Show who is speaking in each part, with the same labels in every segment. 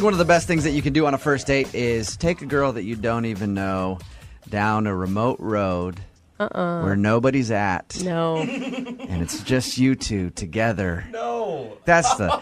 Speaker 1: One of the best things that you can do on a first date is take a girl that you don't even know down a remote road where nobody's at.
Speaker 2: No.
Speaker 1: And it's just you two together.
Speaker 3: No.
Speaker 1: That's the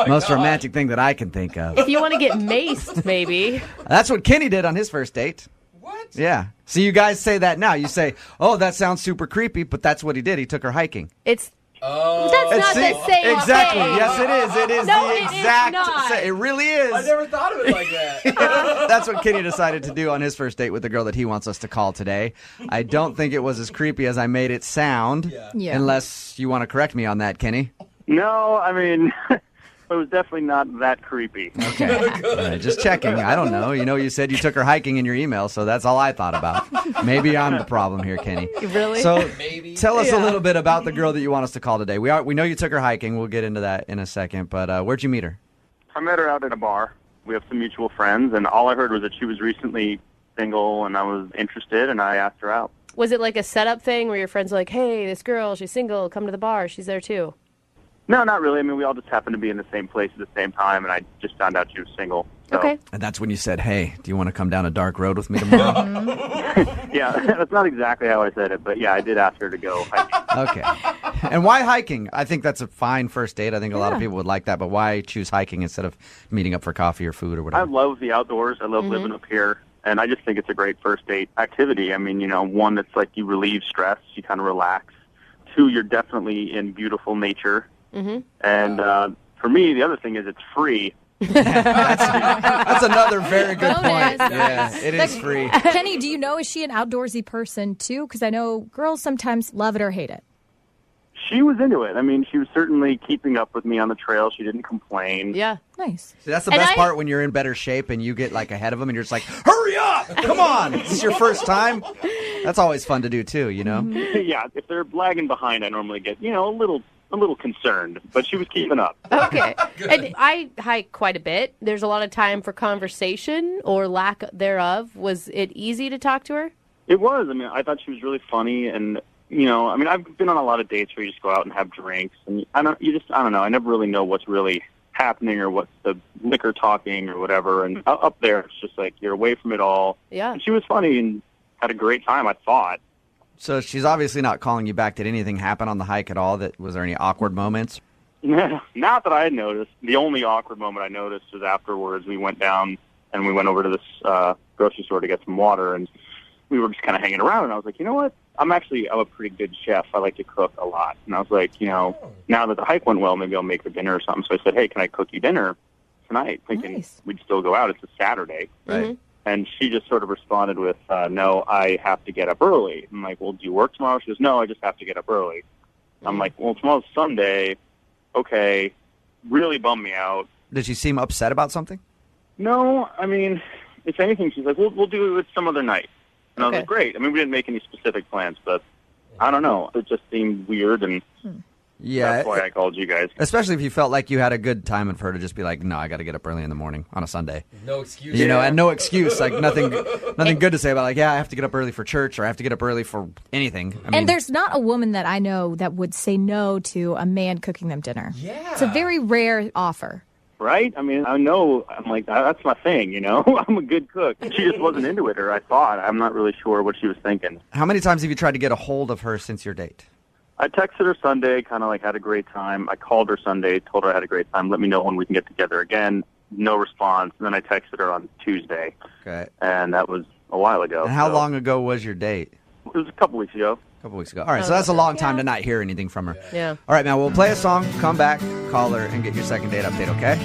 Speaker 1: most romantic thing that I can think of.
Speaker 2: If you want to get maced, maybe.
Speaker 1: That's what Kenny did on his first date.
Speaker 3: What?
Speaker 1: Yeah. So you guys say that now. You say, oh, that sounds super creepy, but that's what he did. He took her hiking.
Speaker 2: That's not the same
Speaker 1: Exactly.
Speaker 2: thing.
Speaker 1: Yes, it is. It is
Speaker 2: No,
Speaker 1: the
Speaker 2: it is
Speaker 1: exact
Speaker 2: not.
Speaker 1: It really is.
Speaker 3: I never thought of it like that.
Speaker 1: That's what Kenny decided to do on his first date with the girl that he wants us to call today. I don't think it was as creepy as I made it sound.
Speaker 4: Yeah.
Speaker 1: Unless you want to correct me on that, Kenny.
Speaker 5: No, I mean, it was definitely not that creepy.
Speaker 1: Okay. All right, just checking. I don't know. You said you took her hiking in your email, so that's all I thought about. Maybe I'm the problem here, Kenny.
Speaker 2: Really?
Speaker 1: So
Speaker 3: Maybe.
Speaker 1: tell us a little bit about the girl that you want us to call today. We know you took her hiking. We'll get into that in a second. But where'd you meet her?
Speaker 5: I met her out at a bar. We have some mutual friends, and all I heard was that she was recently single, and I was interested, and I asked her out.
Speaker 2: Was it like a setup thing where your friends are like, hey, this girl, she's single, come to the bar, she's there too?
Speaker 5: No, not really. I mean, we all just happened to be in the same place at the same time, and I just found out she was single. So.
Speaker 2: Okay.
Speaker 1: And that's when you said, hey, do you want to come down a dark road with me tomorrow?
Speaker 5: Yeah, that's not exactly how I said it, but yeah, I did ask her to go hiking.
Speaker 1: Okay. And why hiking? I think that's a fine first date. I think a lot of people would like that, but why choose hiking instead of meeting up for coffee or food or
Speaker 5: I
Speaker 1: whatever?
Speaker 5: love the outdoors. I love living up here, and I just think it's a great first date activity. I mean, one that's like you relieve stress, you kind of relax. Two, you're definitely in beautiful nature.
Speaker 2: Mm-hmm.
Speaker 5: And for me, the other thing is it's free.
Speaker 1: That's another very good point.
Speaker 4: Bonus.
Speaker 1: Yeah, it is free.
Speaker 4: Kenny, do you know, is she an outdoorsy person too? Because I know girls sometimes love it or hate it.
Speaker 5: She was into it. I mean, she was certainly keeping up with me on the trail. She didn't complain.
Speaker 2: Yeah.
Speaker 4: Nice.
Speaker 1: See, that's the
Speaker 2: And
Speaker 1: best
Speaker 2: I-
Speaker 1: part when you're in better shape and you get like ahead of them and you're just like, hurry up! Come on! Is this your first time? That's always fun to do too,
Speaker 5: Yeah, if they're lagging behind, I normally get, a little concerned. But she was keeping up.
Speaker 2: Okay. And I hike quite a bit. There's a lot of time for conversation or lack thereof. Was it easy to talk to her?
Speaker 5: It was. I mean, I thought she was really funny, and I've been on a lot of dates where you just go out and have drinks, and I don't know. I never really know what's really happening or what's the liquor talking or whatever. And up there, it's just like you're away from it all.
Speaker 2: Yeah.
Speaker 5: And she was funny and had a great time, I thought.
Speaker 1: So she's obviously not calling you back. Did anything happen on the hike at all? Was there any awkward moments?
Speaker 5: Not that I had noticed. The only awkward moment I noticed was afterwards. We went down and we went over to this grocery store to get some water, and we were just kind of hanging around. And I was like, you know what? I'm a pretty good chef. I like to cook a lot. And I was like, now that the hike went well, maybe I'll make her dinner or something. So I said, hey, can I cook you dinner tonight? Thinking
Speaker 4: Nice.
Speaker 5: we'd still go out. It's a Saturday.
Speaker 1: Right.
Speaker 5: And she just sort of responded with, no, I have to get up early. I'm like, well, do you work tomorrow? She goes, no, I just have to get up early. I'm like, well, tomorrow's Sunday. Okay. Really bummed me out.
Speaker 1: Did she seem upset about something?
Speaker 5: No, I mean, if anything, she's like, we'll do it some other night. And I was
Speaker 2: Okay.
Speaker 5: like, great. I mean, we didn't make any specific plans, but I don't know. It just seemed weird, and
Speaker 1: Yeah.
Speaker 5: that's why I called you guys.
Speaker 1: Especially if you felt like you had a good time and for her to just be like, no, I got to get up early in the morning on a Sunday.
Speaker 3: No excuse.
Speaker 1: And no excuse, like nothing good to say about like, yeah, I have to get up early for church or I have to get up early for anything. I mean,
Speaker 4: And there's not a woman that I know that would say no to a man cooking them dinner.
Speaker 3: Yeah.
Speaker 4: It's a very rare offer.
Speaker 5: Right? I mean, I know. I'm like, that's my thing, I'm a good cook. She just wasn't into it, or I thought. I'm not really sure what she was thinking.
Speaker 1: how many times have you tried to get a hold of her since your date?
Speaker 5: I texted her Sunday, kind of like had a great time. I called her Sunday, told her I had a great time. Let me know when we can get together again. No response. And then I texted her on Tuesday,
Speaker 1: Okay.
Speaker 5: and that was a while ago.
Speaker 1: And how
Speaker 5: so-
Speaker 1: long ago was your date?
Speaker 5: It was a couple weeks ago.
Speaker 1: A couple weeks ago. All right, so that's a long time to not hear anything from her.
Speaker 2: Yeah.
Speaker 1: All right, man, we'll play a song, come back, call her, and get your second date update, okay?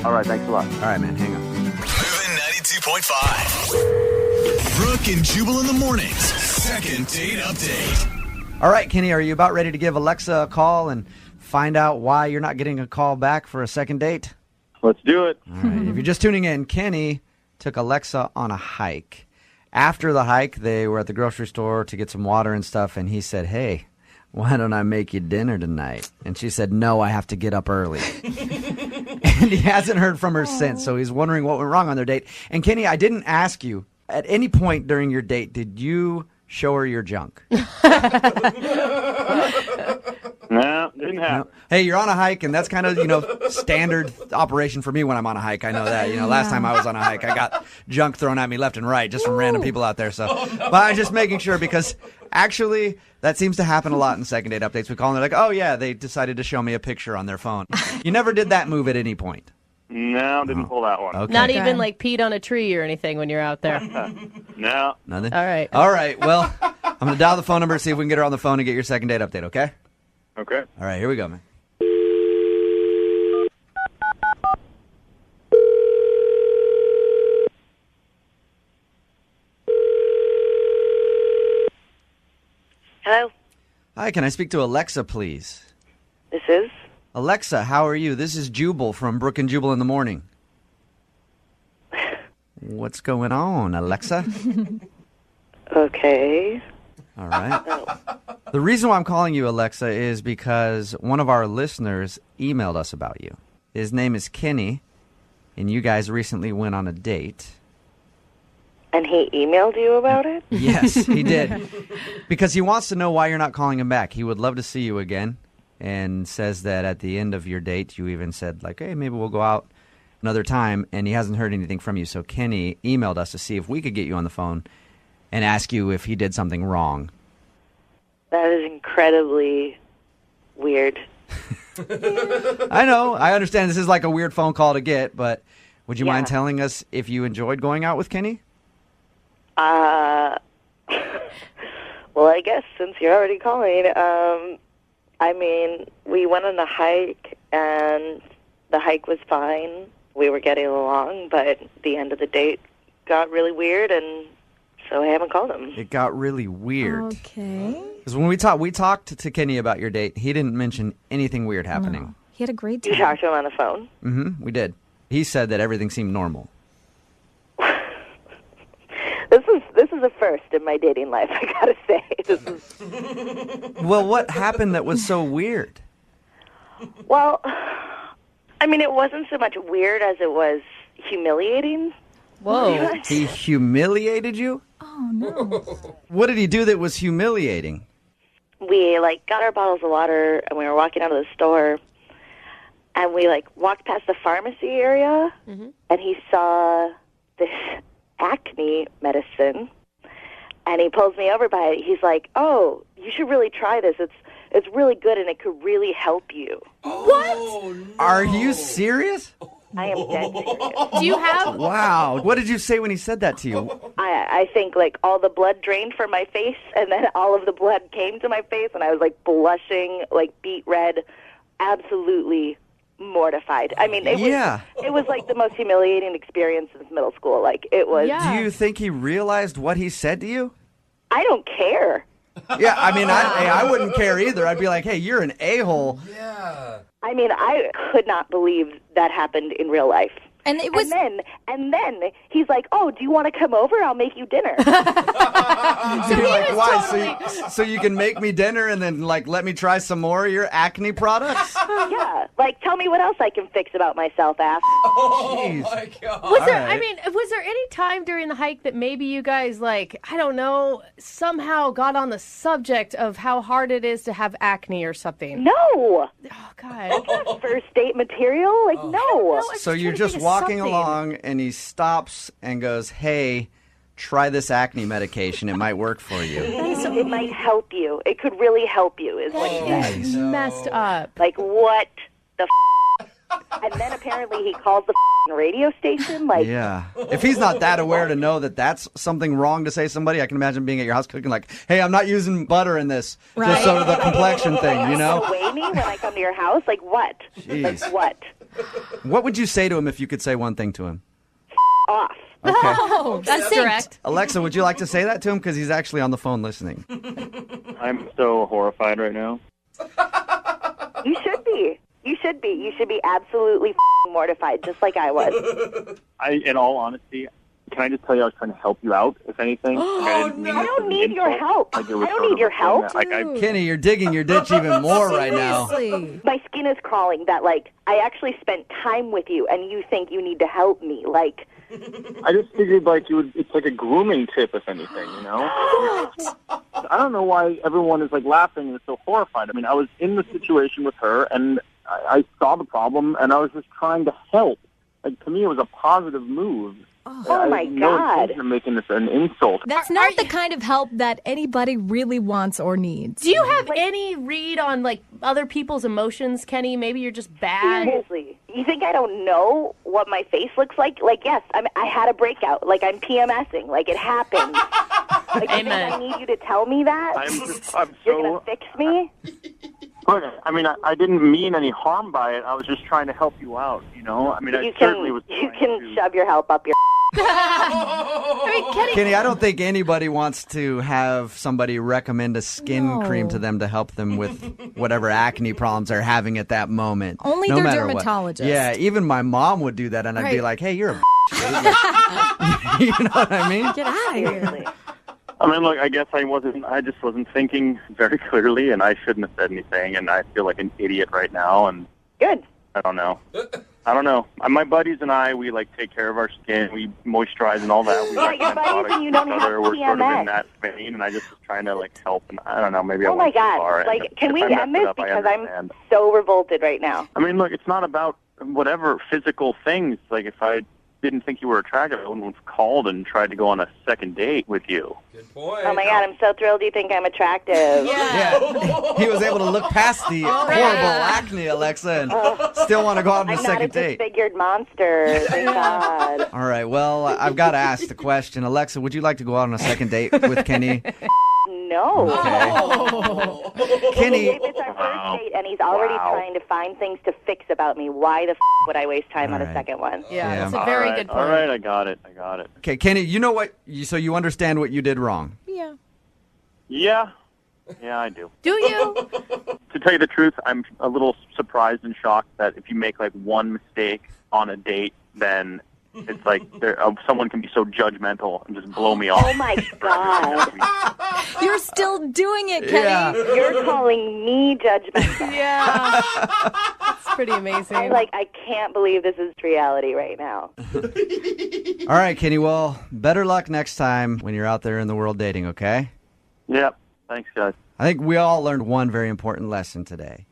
Speaker 5: All right, thanks a lot.
Speaker 1: All right, man, hang on.
Speaker 6: Moving 92.5. Brooke and Jubal in the mornings. Second date update.
Speaker 1: All right, Kenny, are you about ready to give Alexa a call and find out why you're not getting a call back for a second date?
Speaker 5: Let's do it.
Speaker 1: All right, if you're just tuning in, Kenny took Alexa on a hike. After the hike, they were at the grocery store to get some water and stuff, and he said, hey, why don't I make you dinner tonight? And she said, no, I have to get up early. And he hasn't heard from her since, so he's wondering what went wrong on their date. And Kenny, I didn't ask you, at any point during your date, did you show her your junk?
Speaker 5: No, didn't happen.
Speaker 1: Hey, you're on a hike, and that's kind of, standard operation for me when I'm on a hike. I know that. Last time I was on a hike, I got junk thrown at me left and right just from random people out there. So, But I'm just making sure because actually that seems to happen a lot in second date updates. We call and they're like, oh, yeah, they decided to show me a picture on their phone. You never did that move at any point.
Speaker 5: No, didn't pull that one.
Speaker 1: Okay.
Speaker 2: Not even like peed on a tree or anything when you're out there.
Speaker 5: No.
Speaker 1: Nothing?
Speaker 2: All right.
Speaker 1: All right. Well, I'm going to dial the phone number, see if we can get her on the phone and get your second date update, okay?
Speaker 5: Okay.
Speaker 1: All right, here we go, man.
Speaker 7: Hello,
Speaker 1: Hi, can I speak to Alexa, please?
Speaker 7: this is.
Speaker 1: Alexa, how are you? This is Jubal from Brooke and Jubal in the morning. What's going on, Alexa?
Speaker 7: Okay.
Speaker 1: All right. The reason why I'm calling you, Alexa, is because one of our listeners emailed us about you. His name is Kenny, and you guys recently went on a date.
Speaker 7: And he emailed you about it?
Speaker 1: Yes, he did. Because he wants to know why you're not calling him back. He would love to see you again, and says that at the end of your date, you even said, like, hey, maybe we'll go out another time, and he hasn't heard anything from you. So Kenny emailed us to see if we could get you on the phone and ask you if he did something wrong.
Speaker 7: That is incredibly weird.
Speaker 1: I know. I understand this is like a weird phone call to get, but would you
Speaker 7: Yeah.
Speaker 1: mind telling us if you enjoyed going out with Kenny?
Speaker 7: Well, I guess since you're already calling, we went on a hike, and the hike was fine. We were getting along, but the end of the date got really weird, and so I haven't called him.
Speaker 1: It got really weird.
Speaker 4: Okay.
Speaker 1: Because when we talked to Kenny about your date, he didn't mention anything weird happening.
Speaker 4: No. He had a great
Speaker 7: You
Speaker 4: time.
Speaker 7: talked to him on the phone?
Speaker 1: Mm-hmm. We did. He said that everything seemed normal.
Speaker 7: This is a first in my dating life, I gotta say. This is
Speaker 1: Well, what happened that was so weird?
Speaker 7: Well, it wasn't so much weird as it was humiliating.
Speaker 2: Whoa.
Speaker 1: He humiliated you?
Speaker 4: Oh, no.
Speaker 1: What did he do that was humiliating?
Speaker 7: We, got our bottles of water, and we were walking out of the store, and we, walked past the pharmacy area, and he saw this acne medicine, and he pulls me over by it. He's like, oh, you should really try this. It's really good, and it could really help you.
Speaker 1: Are you serious?
Speaker 7: I am dead serious.
Speaker 2: Do you have
Speaker 1: Wow. What did you say when he said that to you?
Speaker 7: I think, all the blood drained from my face, and then all of the blood came to my face, and I was, blushing, beet red, absolutely mortified. It was the most humiliating experience since middle school. It was.
Speaker 2: Yeah.
Speaker 1: Do you think he realized what he said to you?
Speaker 7: I don't care.
Speaker 1: Yeah, I wouldn't care either. I'd be like, hey, you're an a-hole.
Speaker 3: Yeah.
Speaker 7: I could not believe that happened in real life.
Speaker 4: And it was.
Speaker 7: And then he's like, "Oh, do you want to come over? I'll make you dinner."
Speaker 1: You're like, why? So you can make me dinner and then let me try some more of your acne products?
Speaker 7: Yeah, tell me what else I can fix about myself, ass.
Speaker 1: Jeez.
Speaker 3: My God.
Speaker 2: Was there?
Speaker 1: All right.
Speaker 2: Was there any time during the hike that maybe you guys somehow got on the subject of how hard it is to have acne or something?
Speaker 7: No,
Speaker 2: Oh God.
Speaker 7: first date material. No.
Speaker 1: So you're just walking along and he stops and goes, hey, try this acne medication. It might work for you.
Speaker 7: It might help you. It could really help you, is what he said.
Speaker 2: It's messed up.
Speaker 7: What the And then apparently he calls the radio station.
Speaker 1: Yeah. If he's not that aware to know that that's something wrong to say to somebody, I can imagine being at your house cooking hey, I'm not using butter in this.
Speaker 4: Right.
Speaker 1: Just sort of the complexion thing, you know?
Speaker 7: Weigh me when I come to your house? What?
Speaker 1: Jeez.
Speaker 7: What?
Speaker 1: What would you say to him if you could say one thing to him?
Speaker 7: Off.
Speaker 1: Okay.
Speaker 4: Oh,
Speaker 2: That's
Speaker 4: succinct.
Speaker 2: direct.
Speaker 1: Alexa, would you like to say that to him? Because he's actually on the phone listening.
Speaker 5: I'm so horrified right now.
Speaker 7: You should be. You should be. You should be absolutely mortified, just like I was.
Speaker 5: In all honesty, can I just tell you I was trying to help you out, if anything? I
Speaker 7: don't need your help. I don't need your help.
Speaker 1: Kenny, you're digging your ditch even more right now.
Speaker 4: Seriously.
Speaker 7: My skin is crawling that, I actually spent time with you, and you think you need to help me.
Speaker 5: I just figured, it's like a grooming tip, if anything, you know? I don't know why everyone is like laughing and is so horrified. I mean, I was in the situation with her, and I saw the problem, and I was just trying to help. Like, to me, it was a positive move.
Speaker 7: Oh my
Speaker 5: no
Speaker 7: God.
Speaker 5: intention of making this an insult.
Speaker 4: That's not the kind of help that anybody really wants or needs.
Speaker 2: Do you have any read on like other people's emotions, Kenny? Maybe you're just bad.
Speaker 7: Seriously, you think I don't know what my face looks like? Like, yes, I had a breakout. Like, I'm PMSing. Like, it happened. Like, you think I need you to tell me that? You're gonna fix me?
Speaker 5: I mean, I didn't mean any harm by it. I was just trying to help you out, you know? I mean, I certainly was
Speaker 7: You can shove your help up your
Speaker 2: I mean,
Speaker 1: Kenny, I don't think anybody wants to have somebody recommend a skin cream to them to help them with whatever acne problems they're having at that moment.
Speaker 4: Only
Speaker 1: no
Speaker 4: their
Speaker 1: matter what.
Speaker 4: dermatologist.
Speaker 1: Yeah, even my mom would do that, and I'd be like, hey, you're a you know what I mean?
Speaker 4: Get out of here.
Speaker 5: I mean, look, I guess I just wasn't thinking very clearly, and I shouldn't have said anything, and I feel like an idiot right now, and
Speaker 7: Good.
Speaker 5: I don't know. My buddies and I, we like take care of our skin, we moisturize and all that. We
Speaker 7: Yeah, your buddies and you don't have
Speaker 5: We're sort of
Speaker 7: PMS.
Speaker 5: in that vein, and I just was trying to like help, and I don't know, maybe I
Speaker 7: Oh my
Speaker 5: went too far.
Speaker 7: God. Like,
Speaker 5: and
Speaker 7: can we
Speaker 5: if I
Speaker 7: end
Speaker 5: messed it
Speaker 7: this?
Speaker 5: up, I
Speaker 7: Because I'm
Speaker 5: understand.
Speaker 7: so revolted right now.
Speaker 5: I mean, look, it's not about whatever physical things. Like, if I didn't think you were attractive, I wouldn't have called and tried to go on a second date with you.
Speaker 3: Good point.
Speaker 7: Oh my God, I'm so thrilled you think I'm attractive.
Speaker 1: Yeah. He was able to look past the horrible acne, Alexa, and still want to go out on a
Speaker 7: I'm not a
Speaker 1: second date.
Speaker 7: disfigured monster. Thank God.
Speaker 1: All right, well, I've got to ask the question. Alexa, would you like to go out on a second date with Kenny?
Speaker 7: No.
Speaker 1: Kenny,
Speaker 7: If it's our first date and he's already trying to find things to fix about me, why the would I waste time on a second one?
Speaker 2: Yeah, that's a very good point.
Speaker 5: All right, I got it.
Speaker 1: okay, Kenny, you know what? So you understand what you did wrong.
Speaker 4: Yeah.
Speaker 5: Yeah, I do.
Speaker 2: Do you?
Speaker 5: To tell you the truth, I'm a little surprised and shocked that if you make like one mistake on a date, then it's like someone can be so judgmental and just blow me off.
Speaker 7: Oh my God.
Speaker 4: You're still doing it, Kenny.
Speaker 1: Yeah.
Speaker 7: You're calling me judgmental.
Speaker 2: Yeah. It's pretty amazing.
Speaker 7: I can't believe this is reality right now.
Speaker 1: All right, Kenny, well, better luck next time when you're out there in the world dating, okay?
Speaker 5: Yep. Thanks, guys.
Speaker 1: I think we all learned one very important lesson today,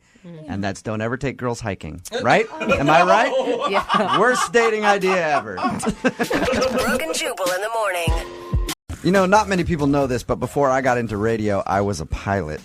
Speaker 1: and that's don't ever take girls hiking, right? Am I right?
Speaker 2: Yeah.
Speaker 1: Worst dating idea ever.
Speaker 8: Brooke and Jubal in the morning.
Speaker 1: You know, not many people know this, but before I got into radio, I was a pilot.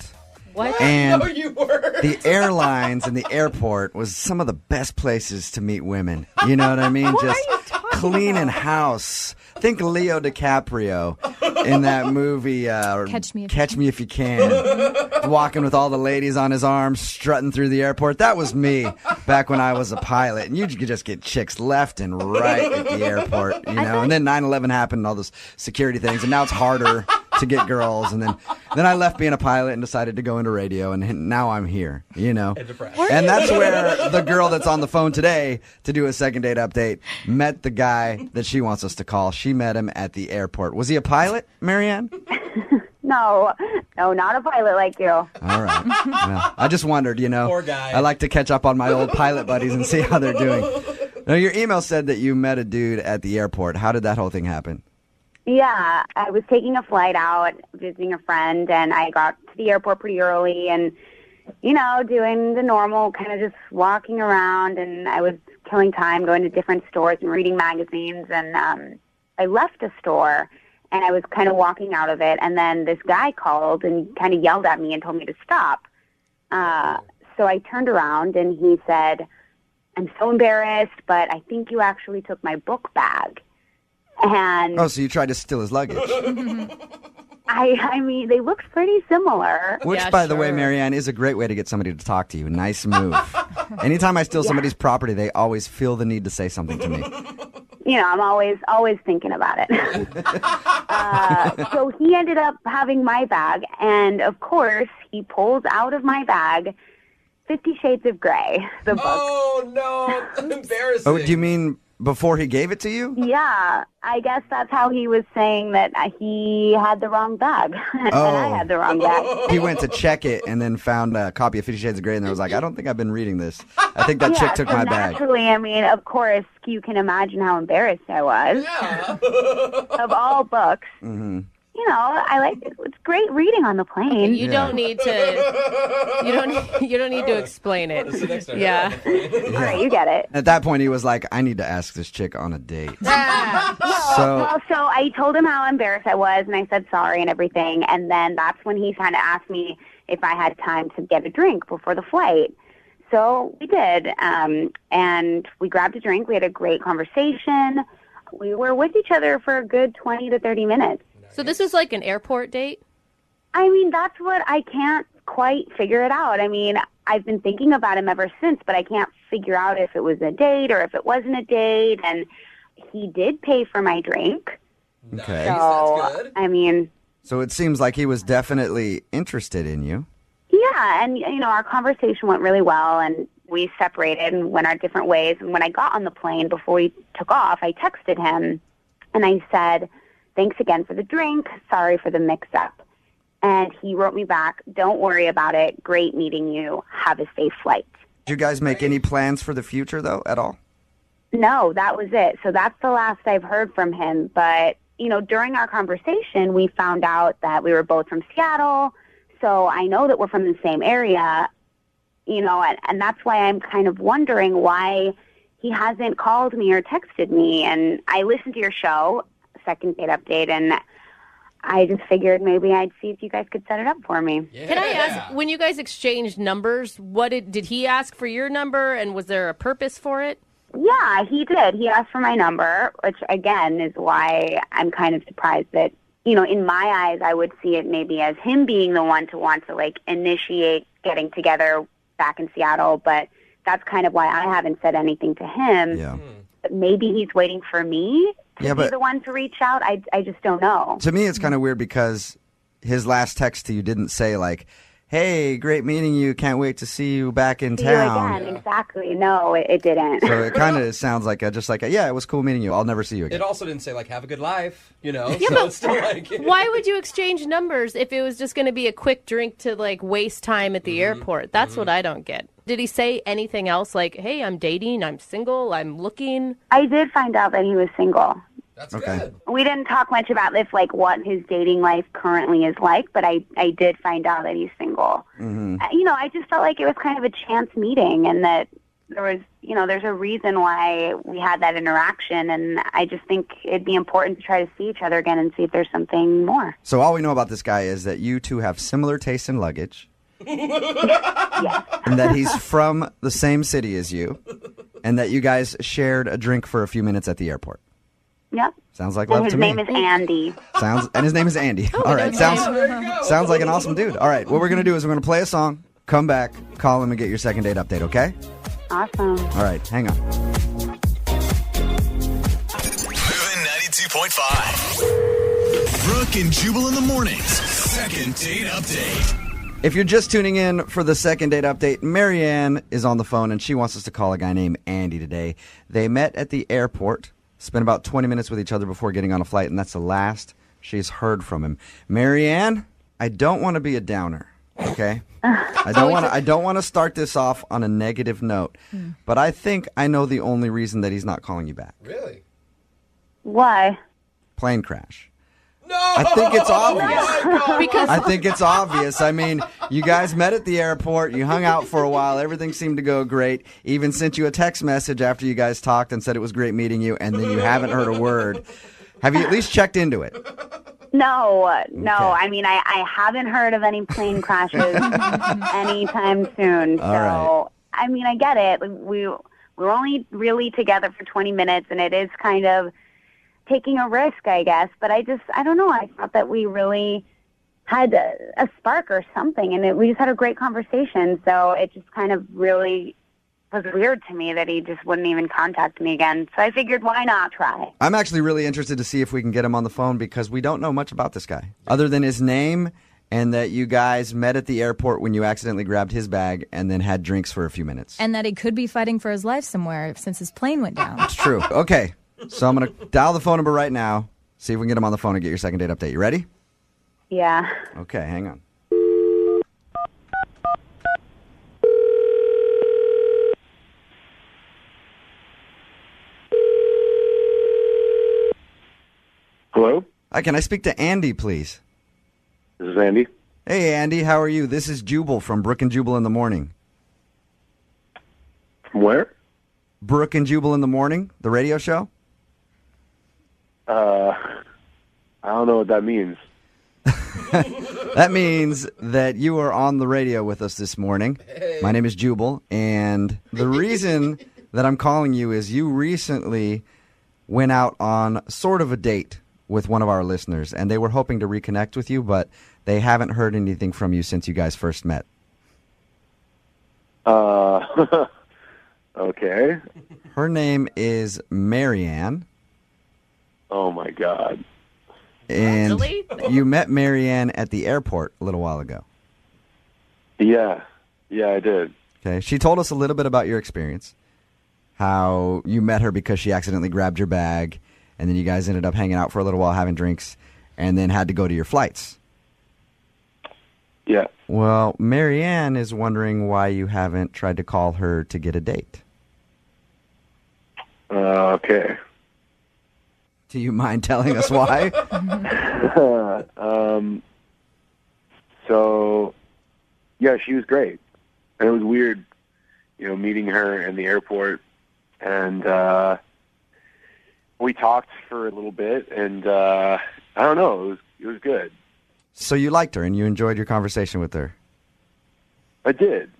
Speaker 2: What?
Speaker 1: And
Speaker 3: No, you were.
Speaker 1: the airlines and the airport was some of the best places to meet women. You know what I mean?
Speaker 2: What
Speaker 1: Just
Speaker 2: are you talking
Speaker 1: cleaning
Speaker 2: about?
Speaker 1: house. Think Leo DiCaprio in that movie
Speaker 4: Catch Me If You
Speaker 1: You Can. Walking with all the ladies on his arm, strutting through the airport. That was me back when I was a pilot. And you could just get chicks left and right at the airport, you know. And then 9/11 happened and all those security things. And now it's harder to get girls. And then I left being a pilot and decided to go into radio. And now I'm here, you know.
Speaker 3: And depressed.
Speaker 1: And that's where the girl that's on the phone today to do a second date update met the guy that she wants us to call. She met him at the airport. Was he a pilot, Marianne?
Speaker 9: No, not a pilot like you.
Speaker 1: All right. Well, I just wondered, you know.
Speaker 3: Poor guy.
Speaker 1: I like to catch up on my old pilot buddies and see how they're doing. Now, your email said that you met a dude at the airport. How did that whole thing happen?
Speaker 9: Yeah, I was taking a flight out, visiting a friend, and I got to the airport pretty early and, you know, doing the normal, kind of just walking around, and I was killing time going to different stores and reading magazines, and I left a store, and I was kind of walking out of it, and then this guy called and kind of yelled at me and told me to stop. So I turned around, and he said, "I'm so embarrassed, but I think you actually took my book bag." And
Speaker 1: Oh, so you tried to steal his luggage.
Speaker 9: I mean, they looked pretty similar.
Speaker 1: Which,
Speaker 2: Yeah,
Speaker 1: by the way,
Speaker 2: sure.
Speaker 1: Marianne, is a great way to get somebody to talk to you. Nice move. Anytime I steal somebody's property, they always feel the need to say something to me.
Speaker 9: You know, I'm always thinking about it. So he ended up having my bag, and of course, he pulls out of my bag 50 Shades of Grey, the book.
Speaker 3: Oh, no. Embarrassing.
Speaker 1: Oh, do you mean before he gave it to you?
Speaker 9: Yeah, I guess that's how he was saying that he had the wrong bag, and I had the wrong bag.
Speaker 1: He went to check it and then found a copy of 50 Shades of Grey and was like, I don't think I've been reading this. I think that chick took
Speaker 9: so
Speaker 1: my bag.
Speaker 9: naturally, I mean, of course, you can imagine how embarrassed I was.
Speaker 3: Yeah.
Speaker 9: Of all books.
Speaker 1: Mm-hmm.
Speaker 9: I like it. It's great reading on the plane.
Speaker 2: You don't need to. You don't need to explain it. Yeah.
Speaker 9: All right, you get it.
Speaker 1: At that point, he was like, I need to ask this chick on a date. So
Speaker 9: I told him how embarrassed I was, and I said sorry and everything. And then that's when he kind of asked me if I had time to get a drink before the flight. So we did, and we grabbed a drink. We had a great conversation. We were with each other for a good 20 to 30 minutes.
Speaker 2: So this was like an airport date?
Speaker 9: I mean, that's what I can't quite figure it out. I mean, I've been thinking about him ever since, but I can't figure out if it was a date or if it wasn't a date. And he did pay for my drink.
Speaker 1: Okay.
Speaker 9: So,
Speaker 3: That's good.
Speaker 9: I mean...
Speaker 1: So it seems like he was definitely interested in you.
Speaker 9: Yeah, and, our conversation went really well, and we separated and went our different ways. And when I got on the plane, before we took off, I texted him, and I said, thanks again for the drink. Sorry for the mix-up. And he wrote me back, don't worry about it. Great meeting you. Have a safe flight.
Speaker 1: Did you guys make any plans for the future, though, at all?
Speaker 9: No, that was it. So that's the last I've heard from him. But, during our conversation, we found out that we were both from Seattle. So I know that we're from the same area, and that's why I'm kind of wondering why he hasn't called me or texted me. And I listened to your show, Second Date Update, and I just figured maybe I'd see if you guys could set it up for me.
Speaker 3: Yeah.
Speaker 2: Can I ask, when you guys exchanged numbers, did he ask for your number, and was there a purpose for it?
Speaker 9: Yeah, he did. He asked for my number, which, again, is why I'm kind of surprised that, in my eyes, I would see it maybe as him being the one to want to, initiate getting together back in Seattle. But that's kind of why I haven't said anything to him.
Speaker 1: Yeah.
Speaker 9: Maybe he's waiting for me to be
Speaker 1: but
Speaker 9: the one to reach out. I just don't know.
Speaker 1: To me, it's kind of weird because his last text to you didn't say, hey, great meeting you. Can't wait to see you back in
Speaker 9: See
Speaker 1: town.
Speaker 9: you again. Exactly. No, it didn't.
Speaker 1: So it kind of sounds like yeah, it was cool meeting you. I'll never see you again.
Speaker 3: It also didn't say, have a good life,
Speaker 2: Yeah,
Speaker 3: so
Speaker 2: but
Speaker 3: it's still
Speaker 2: why would you exchange numbers if it was just going to be a quick drink to, waste time at the airport? That's what I don't get. Did he say anything else hey, I'm dating, I'm single, I'm looking?
Speaker 9: I did find out that he was single.
Speaker 3: That's
Speaker 1: Okay.
Speaker 3: good.
Speaker 9: We didn't talk much about what his dating life currently is like, but I did find out that he's single.
Speaker 1: Mm-hmm.
Speaker 9: I just felt like it was kind of a chance meeting, and that there was, there's a reason why we had that interaction, and I just think it'd be important to try to see each other again and see if there's something more.
Speaker 1: So all we know about this guy is that you two have similar tastes in luggage.
Speaker 9: Yes.
Speaker 1: And that he's from the same city as you. And that you guys shared a drink for a few minutes at the airport.
Speaker 9: Yep.
Speaker 1: Sounds like
Speaker 9: And
Speaker 1: love
Speaker 9: his
Speaker 1: to me.
Speaker 9: name is Andy.
Speaker 1: And his name is Andy. All right. Sounds like an awesome dude. All right. What we're going to do is we're going to play a song, come back, call him, and get your second date update, okay?
Speaker 9: Awesome.
Speaker 1: All right. Hang on.
Speaker 6: Moving 92.5. Brooke and Jubal in the mornings. Second date update.
Speaker 1: If you're just tuning in for the second date update, Marianne is on the phone, and she wants us to call a guy named Andy today. They met at the airport, spent about 20 minutes with each other before getting on a flight, and that's the last she's heard from him. Marianne, I don't want to be a downer, okay? I don't want to start this off on a negative note, but I think I know the only reason that he's not calling you back.
Speaker 3: Really?
Speaker 9: Why?
Speaker 1: Plane crash.
Speaker 3: No!
Speaker 1: I think it's obvious.
Speaker 2: Because
Speaker 1: I think it's obvious. I mean, you guys met at the airport. You hung out for a while. Everything seemed to go great. Even sent you a text message after you guys talked and said it was great meeting you, and then you haven't heard a word. Have you at least checked into it?
Speaker 9: No.
Speaker 1: Okay.
Speaker 9: I mean, I haven't heard of any plane crashes anytime soon.
Speaker 1: All right.
Speaker 9: I mean, I get it. We're only really together for 20 minutes, and it is kind of taking a risk, I guess. But I don't know. I thought that we really had a spark or something, and we just had a great conversation. So it just kind of really was weird to me that he just wouldn't even contact me again. So I figured, why not try?
Speaker 1: I'm actually really interested to see if we can get him on the phone because we don't know much about this guy other than his name and that you guys met at the airport when you accidentally grabbed his bag and then had drinks for a few minutes.
Speaker 4: And that he could be fighting for his life somewhere since his plane went down.
Speaker 1: It's true. Okay, so I'm going to dial the phone number right now, see if we can get him on the phone and get your second date update. You ready?
Speaker 9: Yeah.
Speaker 1: Okay, hang on.
Speaker 5: Hello?
Speaker 1: Hi, can I speak to Andy, please?
Speaker 10: This is Andy.
Speaker 1: Hey, Andy, how are you? This is Jubal from Brooke and Jubal in the Morning.
Speaker 10: From where?
Speaker 1: Brooke and Jubal in the Morning, the radio show.
Speaker 10: I don't know what that means.
Speaker 1: That means that you are on the radio with us this morning. Hey. My name is Jubal, and the reason that I'm calling you is you recently went out on sort of a date with one of our listeners, and they were hoping to reconnect with you, but they haven't heard anything from you since you guys first met.
Speaker 10: Okay.
Speaker 1: Her name is Marianne.
Speaker 10: Oh, my God.
Speaker 1: And
Speaker 2: really?
Speaker 1: You met Marianne at the airport a little while ago.
Speaker 10: Yeah, I did.
Speaker 1: Okay. She told us a little bit about your experience, how you met her because she accidentally grabbed your bag, and then you guys ended up hanging out for a little while having drinks, and then had to go to your flights.
Speaker 10: Yeah.
Speaker 1: Well, Marianne is wondering why you haven't tried to call her to get a date.
Speaker 10: Okay.
Speaker 1: Do you mind telling us why?
Speaker 10: So, yeah, she was great. And it was weird, meeting her in the airport. And we talked for a little bit, and I don't know, it was good.
Speaker 1: So you liked her, and you enjoyed your conversation with her?
Speaker 10: I did.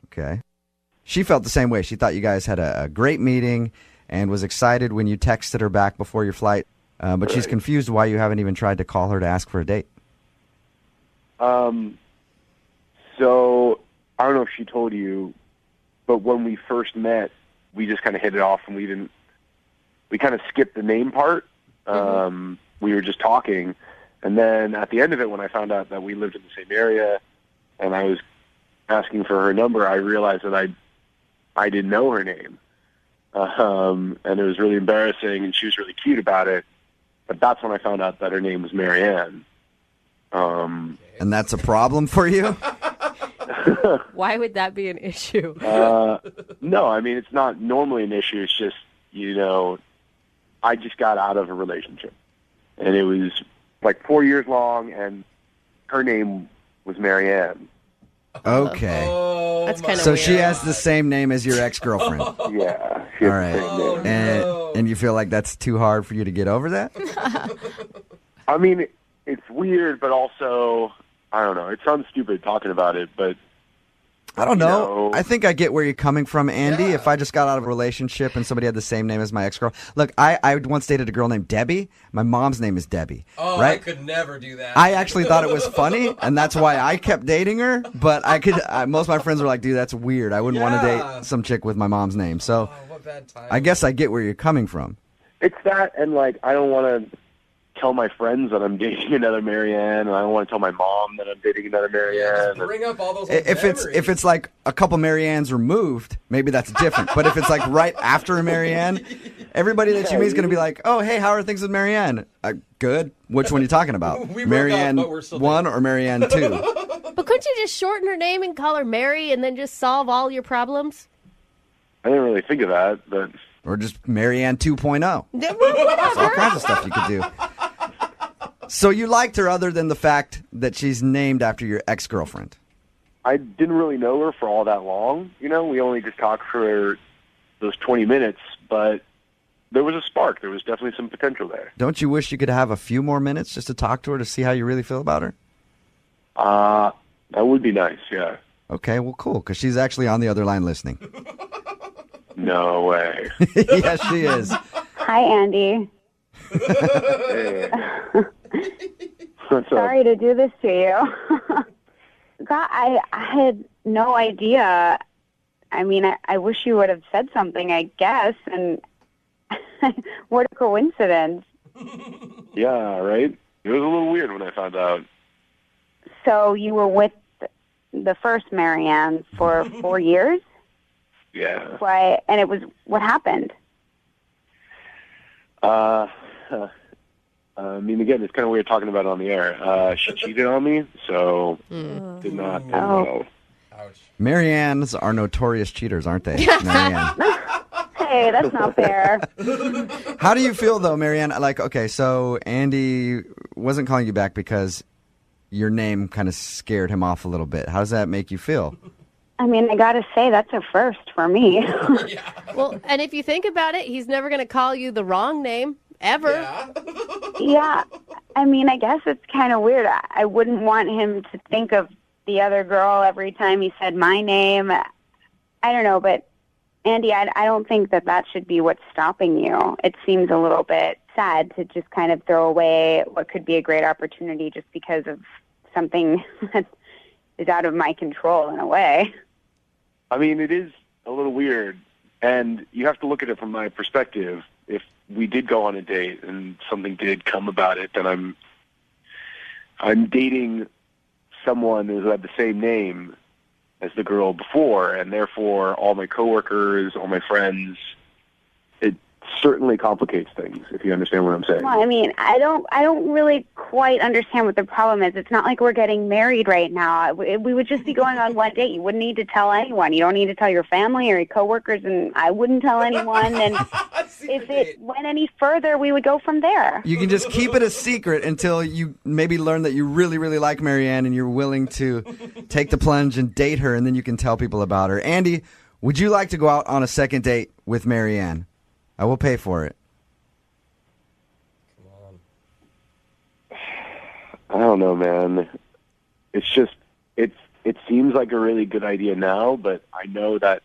Speaker 1: Okay. She felt the same way. She thought you guys had a great meeting and was excited when you texted her back before your flight. But
Speaker 10: Right.
Speaker 1: She's confused why you haven't even tried to call her to ask for a date.
Speaker 10: So, I don't know if she told you, but when we first met, we just kind of hit it off, and we kind of skipped the name part. We were just talking, and then at the end of it, when I found out that we lived in the same area, and I was asking for her number, I realized that I didn't know her name. And it was really embarrassing, and she was really cute about it. But that's when I found out that her name was Marianne.
Speaker 1: And that's a problem for you?
Speaker 2: Why would that be an issue?
Speaker 10: No, I mean, it's not normally an issue. It's just, I just got out of a relationship. And it was like 4 years long, and her name was Marianne.
Speaker 1: Okay.
Speaker 2: That's kind of
Speaker 1: So
Speaker 2: weird.
Speaker 1: she has the same name as your ex-girlfriend.
Speaker 10: Yeah.
Speaker 1: All right. And you feel like that's too hard for you to get over that?
Speaker 10: I mean, it's weird, but also, I don't know. It sounds stupid talking about it, but
Speaker 1: I don't know. I think I get where you're coming from, Andy. Yeah. If I just got out of a relationship and somebody had the same name as my ex-girl. Look, I once dated a girl named Debbie. My mom's name is Debbie.
Speaker 3: Oh,
Speaker 1: right?
Speaker 3: I could never do that.
Speaker 1: I actually thought it was funny, and that's why I kept dating her. But most of my friends were like, dude, that's weird. I wouldn't want to date some chick with my mom's name. So
Speaker 3: what bad time.
Speaker 1: I guess I get where you're coming from.
Speaker 10: It's that, and I don't want to tell my friends that I'm dating another Marianne, and I don't want to tell my mom that I'm dating another Marianne.
Speaker 3: Just bring up all those
Speaker 1: if it's like a couple Mariannes removed, maybe that's different. But if it's like right after a Marianne, everybody that you meet is going to be like, "Oh, hey, how are things with Marianne?" Good. Which one are you talking about? Marianne 1 or Marianne 2?
Speaker 2: But couldn't you just shorten her name and call her Mary and then just solve all your problems?
Speaker 10: I didn't really think of that, but
Speaker 1: or just Marianne 2.0. There's all kinds of stuff you could do. So you liked her other than the fact that she's named after your ex-girlfriend?
Speaker 10: I didn't really know her for all that long. We only just talked for those 20 minutes, but there was a spark. There was definitely some potential there.
Speaker 1: Don't you wish you could have a few more minutes just to talk to her to see how you really feel about her?
Speaker 10: That would be nice, yeah.
Speaker 1: Okay, well, cool, because she's actually on the other line listening.
Speaker 10: No way.
Speaker 1: Yes, she is.
Speaker 9: Hi, Andy.
Speaker 10: Hey. What's up?
Speaker 9: Sorry to do this to you. God, I had no idea. I mean, I wish you would have said something, I guess, and what a coincidence.
Speaker 10: Yeah, right? It was a little weird when I found out.
Speaker 9: So you were with the first Marianne for 4 years?
Speaker 10: Yeah.
Speaker 9: Why? And it was, what happened?
Speaker 10: I mean, again, it's kind of weird talking about it on the air. She cheated on me, so did not end well.
Speaker 1: Mariannes are notorious cheaters, aren't they? Marianne.
Speaker 9: way. That's not fair.
Speaker 1: How do you feel, though, Marianne? Like, okay, so Andy wasn't calling you back because your name kind of scared him off a little bit. How does that make you feel?
Speaker 9: I mean, I gotta say, that's a first for me.
Speaker 2: Well, and if you think about it, he's never going to call you the wrong name, ever.
Speaker 9: Yeah, I mean, I guess it's kind of weird. I wouldn't want him to think of the other girl every time he said my name. I don't know, but Andy, I don't think that should be what's stopping you. It seems a little bit sad to just kind of throw away what could be a great opportunity just because of something that is out of my control in a way.
Speaker 10: I mean, it is a little weird, and you have to look at it from my perspective. If we did go on a date and something did come about it, then I'm dating someone who had the same name as the girl before, and therefore all my coworkers, all my friends, it certainly complicates things, if you understand what I'm saying.
Speaker 9: Well, I mean, I don't really quite understand what the problem is. It's not like we're getting married right now. We would just be going on one date. You wouldn't need to tell anyone. You don't need to tell your family or your coworkers, and I wouldn't tell anyone. And if it went any further, we would go from there.
Speaker 1: You can just keep it a secret until you maybe learn that you really, really like Marianne and you're willing to take the plunge and date her, and then you can tell people about her. Andy, would you like to go out on a second date with Marianne? I will pay for it.
Speaker 10: I don't know, man. It's just, it seems like a really good idea now, but I know that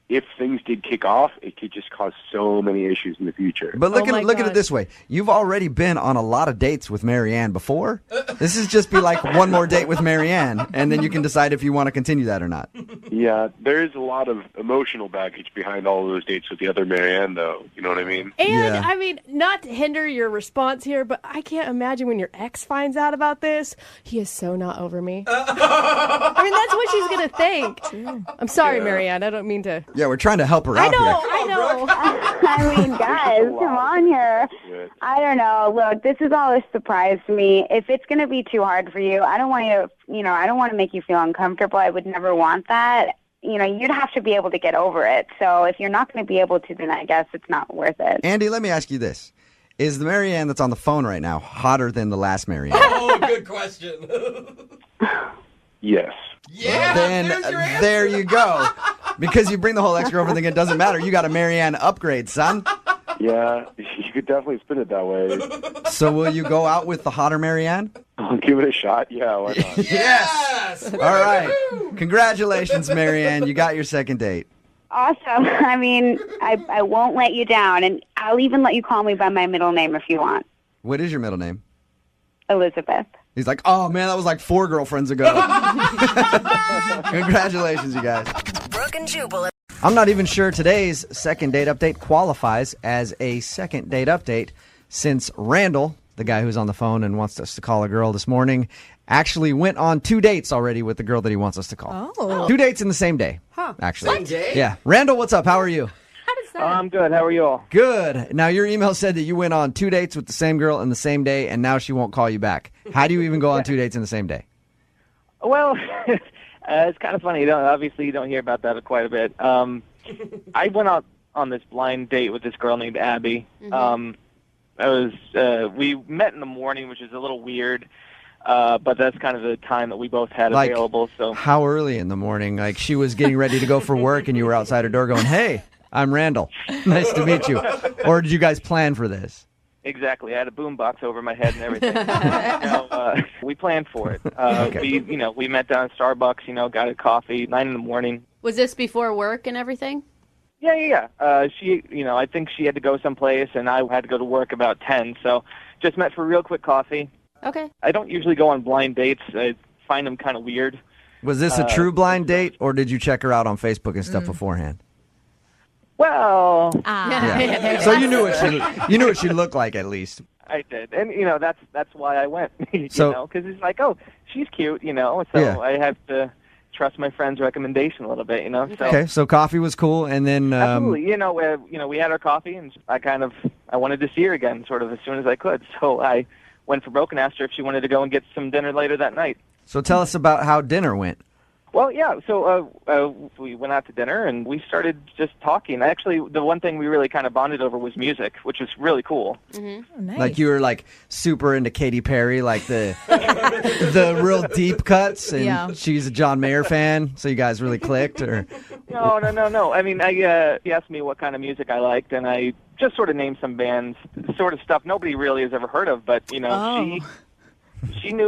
Speaker 10: if things did kick off, it could just cause so many issues in the future.
Speaker 1: But look at it this way. You've already been on a lot of dates with Marianne before. This is just be like one more date with Marianne, and then you can decide if you want to continue that or not.
Speaker 10: Yeah, there is a lot of emotional baggage behind all of those dates with the other Marianne, though. You know what I mean?
Speaker 2: And, I mean, not to hinder your response here, but I can't imagine when your ex finds out about this. He is so not over me. I mean, that's what she's going to think. I'm sorry, Marianne. I don't mean to...
Speaker 1: Yeah, we're trying to help her out here.
Speaker 2: I know.
Speaker 9: I mean, guys, come on here. I don't know. Look, this is all a surprise to me. If it's going to be too hard for you, I don't want you to, I don't want to make you feel uncomfortable. I would never want that. You'd have to be able to get over it. So if you're not going to be able to, then I guess it's not worth it.
Speaker 1: Andy, let me ask you this. Is the Marianne that's on the phone right now hotter than the last Marianne?
Speaker 3: Oh, good question.
Speaker 10: Yes.
Speaker 3: Yeah,
Speaker 1: then there you go. Because you bring the whole ex-girlfriend thing, it doesn't matter. You got a Marianne upgrade, son.
Speaker 10: Yeah, you could definitely spin it that way.
Speaker 1: So will you go out with the hotter Marianne?
Speaker 10: I'll give it a shot. Yeah, why not?
Speaker 1: Yes! All right. Congratulations, Marianne. You got your second date.
Speaker 9: Awesome. I mean, I won't let you down, and I'll even let you call me by my middle name if you want.
Speaker 1: What is your middle name?
Speaker 9: Elizabeth.
Speaker 1: He's like, oh, man, that was like 4 girlfriends ago. Congratulations, you guys.
Speaker 8: Brooke and Jubal.
Speaker 1: I'm not even sure today's second date update qualifies as a second date update since Randall, the guy who's on the phone and wants us to call a girl this morning, actually went on 2 dates already with the girl that he wants us to call.
Speaker 4: Oh.
Speaker 1: 2 dates in the same day, actually.
Speaker 3: Same day?
Speaker 1: Yeah. Randall, what's up? How are you?
Speaker 11: I'm good. How are you all?
Speaker 1: Good. Now, your email said that you went on 2 dates with the same girl in the same day, and now she won't call you back. How do you even go on 2 dates in the same day?
Speaker 11: Well, it's kind of funny. Obviously, you don't hear about that quite a bit. I went out on this blind date with this girl named Abby. We met in the morning, which is a little weird, but that's kind of the time that we both had available. So
Speaker 1: how early in the morning? Like she was getting ready to go for work, and you were outside her door going, "Hey, I'm Randall. Nice to meet you." Or did you guys plan for this?
Speaker 11: Exactly. I had a boombox over my head and everything. We planned for it.
Speaker 1: Okay.
Speaker 11: We met down at Starbucks. Got a coffee, 9 in the morning.
Speaker 2: Was this before work and everything?
Speaker 11: Yeah. She, I think she had to go someplace, and I had to go to work about 10. So just met for a real quick coffee.
Speaker 2: Okay.
Speaker 11: I don't usually go on blind dates. I find them kind of weird.
Speaker 1: Was this a true blind date, or did you check her out on Facebook and stuff beforehand?
Speaker 11: Well,
Speaker 1: yeah. So you knew what she looked like at least.
Speaker 11: I did, and that's why I went.
Speaker 1: So,
Speaker 11: because it's like, oh, she's cute, So
Speaker 1: yeah.
Speaker 11: I have to trust my friend's recommendation a little bit, So,
Speaker 1: okay, so coffee was cool, and then
Speaker 11: absolutely, we had our coffee, and I wanted to see her again, sort of as soon as I could. So I went for broke and asked her if she wanted to go and get some dinner later that night.
Speaker 1: So tell us about how dinner went.
Speaker 11: Well, yeah. So we went out to dinner and we started just talking. Actually, the one thing we really kind of bonded over was music, which was really cool.
Speaker 4: Oh, nice.
Speaker 1: Like you were like super into Katy Perry, like the the real deep cuts, and she's a John Mayer fan, so you guys really clicked, or?
Speaker 11: No. I mean, he asked me what kind of music I liked, and I just sort of named some bands, sort of stuff nobody really has ever heard of, but she knew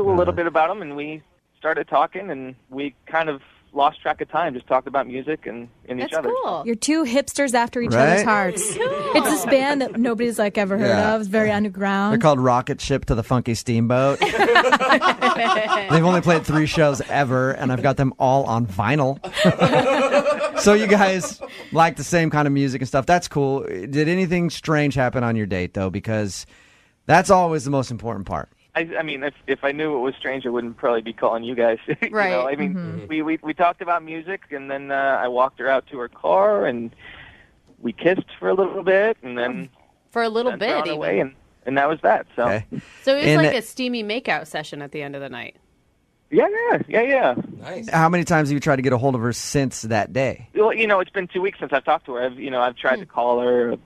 Speaker 11: a little bit about them, and we started talking, and we kind of lost track of time, just talked about music and each other.
Speaker 2: Cool.
Speaker 4: You're two hipsters after each other's hearts. It's this band that nobody's like ever heard of. It's very underground.
Speaker 1: They're called Rocket Ship to the Funky Steamboat. They've only played 3 shows ever, and I've got them all on vinyl. So you guys like the same kind of music and stuff. That's cool. Did anything strange happen on your date, though? Because that's always the most important part.
Speaker 11: I mean, if I knew it was strange, I wouldn't probably be calling you guys.
Speaker 2: Right.
Speaker 11: I mean, we talked about music, and then I walked her out to her car, and we kissed for a little bit, and then
Speaker 2: for a little bit,
Speaker 11: even. Away, and that was that. So,
Speaker 2: so it was like a steamy makeout session at the end of the night.
Speaker 11: Yeah.
Speaker 3: Nice.
Speaker 1: How many times have you tried to get a hold of her since that day?
Speaker 11: Well, it's been 2 weeks since I've talked to her. I've tried to call her,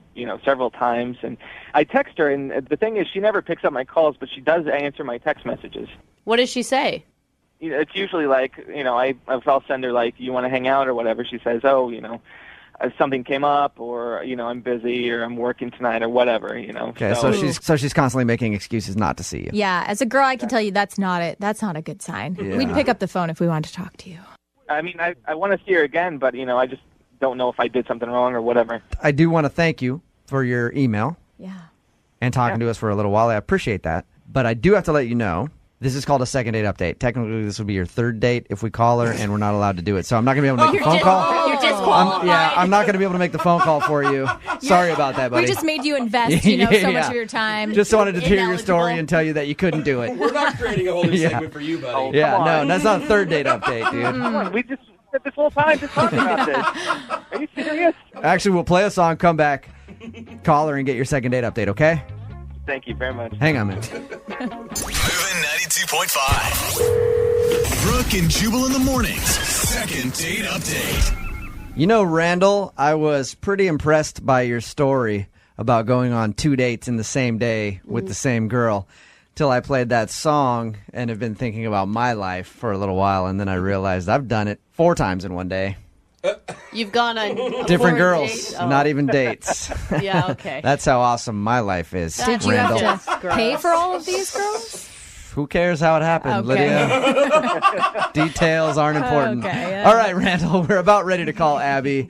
Speaker 11: several times, and I text her. And the thing is, she never picks up my calls, but she does answer my text messages.
Speaker 2: What does she say?
Speaker 11: It's usually like, I'll send her like, you want to hang out or whatever. She says, something came up, or I'm busy, or I'm working tonight, or whatever.
Speaker 1: Okay, so she's constantly making excuses not to see you.
Speaker 4: Yeah, as a girl, I can tell you that's not it. That's not a good sign.
Speaker 1: Yeah.
Speaker 4: We'd pick up the phone if we wanted to talk to you.
Speaker 11: I mean, I want to see her again, but I just don't know if I did something wrong or whatever.
Speaker 1: I do want to thank you for your email.
Speaker 4: Yeah.
Speaker 1: And talking to us for a little while. I appreciate that. But I do have to let you know, this is called a second date update. Technically, this would be your third date if we call her, and we're not allowed to do it. So I'm not going to be able to make the phone call.
Speaker 2: You're disqualified.
Speaker 1: I'm not going to be able to make the phone call for you. Sorry about that, buddy.
Speaker 4: We just made you invest, so much of your time.
Speaker 1: Just wanted to hear your story and tell you that you couldn't do it.
Speaker 3: We're not creating a whole new segment for you, buddy.
Speaker 1: No, that's not a third date update, dude.
Speaker 11: Come on, we just spent this whole time just talking about this. Are you serious?
Speaker 1: Actually, we'll play a song, come back, call her, and get your second date update, okay?
Speaker 11: Thank you very much.
Speaker 1: Hang on, man.
Speaker 6: Moving 92.5. Brooke and Jubal in the mornings. Second date update.
Speaker 1: Randall, I was pretty impressed by your story about going on 2 dates in the same day with the same girl till I played that song and have been thinking about my life for a little while, and then I realized I've done it 4 times in one day.
Speaker 2: You've gone on
Speaker 1: different
Speaker 2: 4
Speaker 1: girls,
Speaker 2: dates?
Speaker 1: not even dates.
Speaker 2: Yeah, okay.
Speaker 1: That's how awesome my life is.
Speaker 4: Did you
Speaker 1: Randall.
Speaker 4: have to pay for all of these girls?
Speaker 1: Who cares how it happened,
Speaker 4: Okay.
Speaker 1: Lydia? Details aren't important.
Speaker 4: Okay, yeah.
Speaker 1: All right, Randall, we're about ready to call Abby.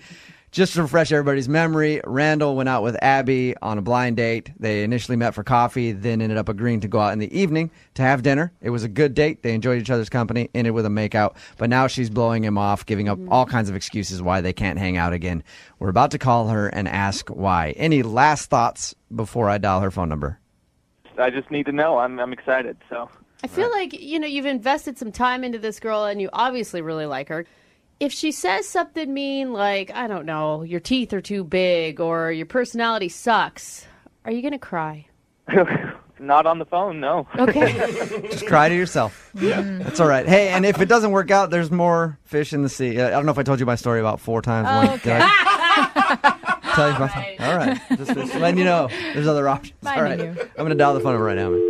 Speaker 1: Just to refresh everybody's memory, Randall went out with Abby on a blind date. They initially met for coffee, then ended up agreeing to go out in the evening to have dinner. It was a good date. They enjoyed each other's company, ended with a makeout. But now she's blowing him off, giving up all kinds of excuses why they can't hang out again. We're about to call her and ask why. Any last thoughts before I dial her phone number?
Speaker 11: I just need to know. I'm excited. So
Speaker 2: I feel like, you've invested some time into this girl, and you obviously really like her. If she says something mean like, I don't know, your teeth are too big or your personality sucks, are you going to cry?
Speaker 11: Not on the phone, no.
Speaker 2: Okay.
Speaker 1: Just cry to yourself. That's all right. Hey, and if it doesn't work out, there's more fish in the sea. I don't know if I told you my story about 4 times.
Speaker 4: Okay.
Speaker 1: Tell you about that? All right. Just letting you know there's other options. All right. I'm going to dial the phone number right now, man.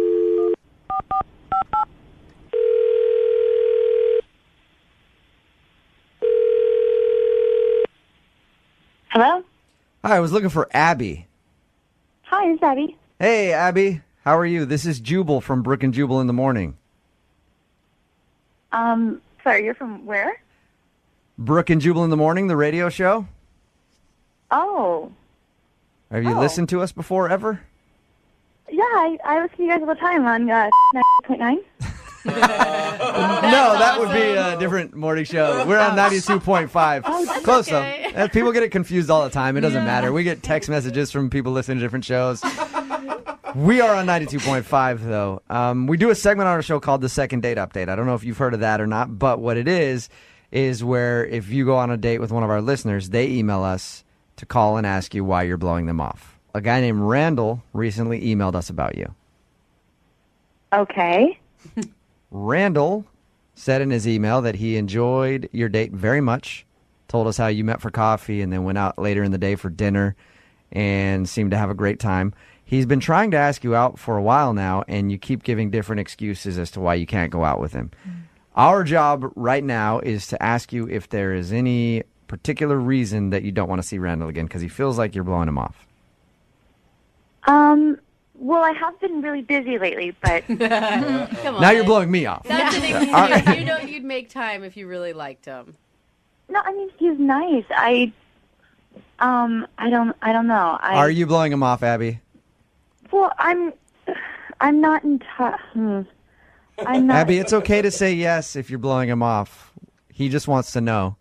Speaker 9: Hello?
Speaker 1: Hi, I was looking for Abby.
Speaker 9: Hi, it's Abby.
Speaker 1: Hey, Abby. How are you? This is Jubal from Brooke and Jubal in the morning.
Speaker 9: Sorry, you're from where?
Speaker 1: Brooke and Jubal in the morning, the radio show.
Speaker 9: Oh.
Speaker 1: Have you listened to us before ever?
Speaker 9: Yeah, I listen to you guys all the time on 90.9.
Speaker 1: No, that would be a different morning show. We're on 92.5. Close
Speaker 2: okay.
Speaker 1: though. People get it confused all the time. It doesn't matter. We get text messages from people listening to different shows. We are on 92.5 though. We do a segment on our show called the Second Date Update. I don't know if you've heard of that or not, but what it is where if you go on a date with one of our listeners, they email us to call and ask you why you're blowing them off. A guy named Randall recently emailed us about you.
Speaker 9: Okay.
Speaker 1: Randall said in his email that he enjoyed your date very much, told us how you met for coffee and then went out later in the day for dinner and seemed to have a great time. He's been trying to ask you out for a while now, and you keep giving different excuses as to why you can't go out with him. Our job right now is to ask you if there is any particular reason that you don't want to see Randall again, because he feels like you're blowing him off.
Speaker 9: Well, I have been really busy lately, but
Speaker 2: Come on.
Speaker 1: Now you're blowing me off.
Speaker 2: That's an excuse. You know you'd make time if you really liked him.
Speaker 9: no, I mean he's nice. I don't know.
Speaker 1: Are you blowing him off, Abby?
Speaker 9: Well, I'm not in touch. I'm not.
Speaker 1: Abby, it's okay to say yes if you're blowing him off. He just wants to know.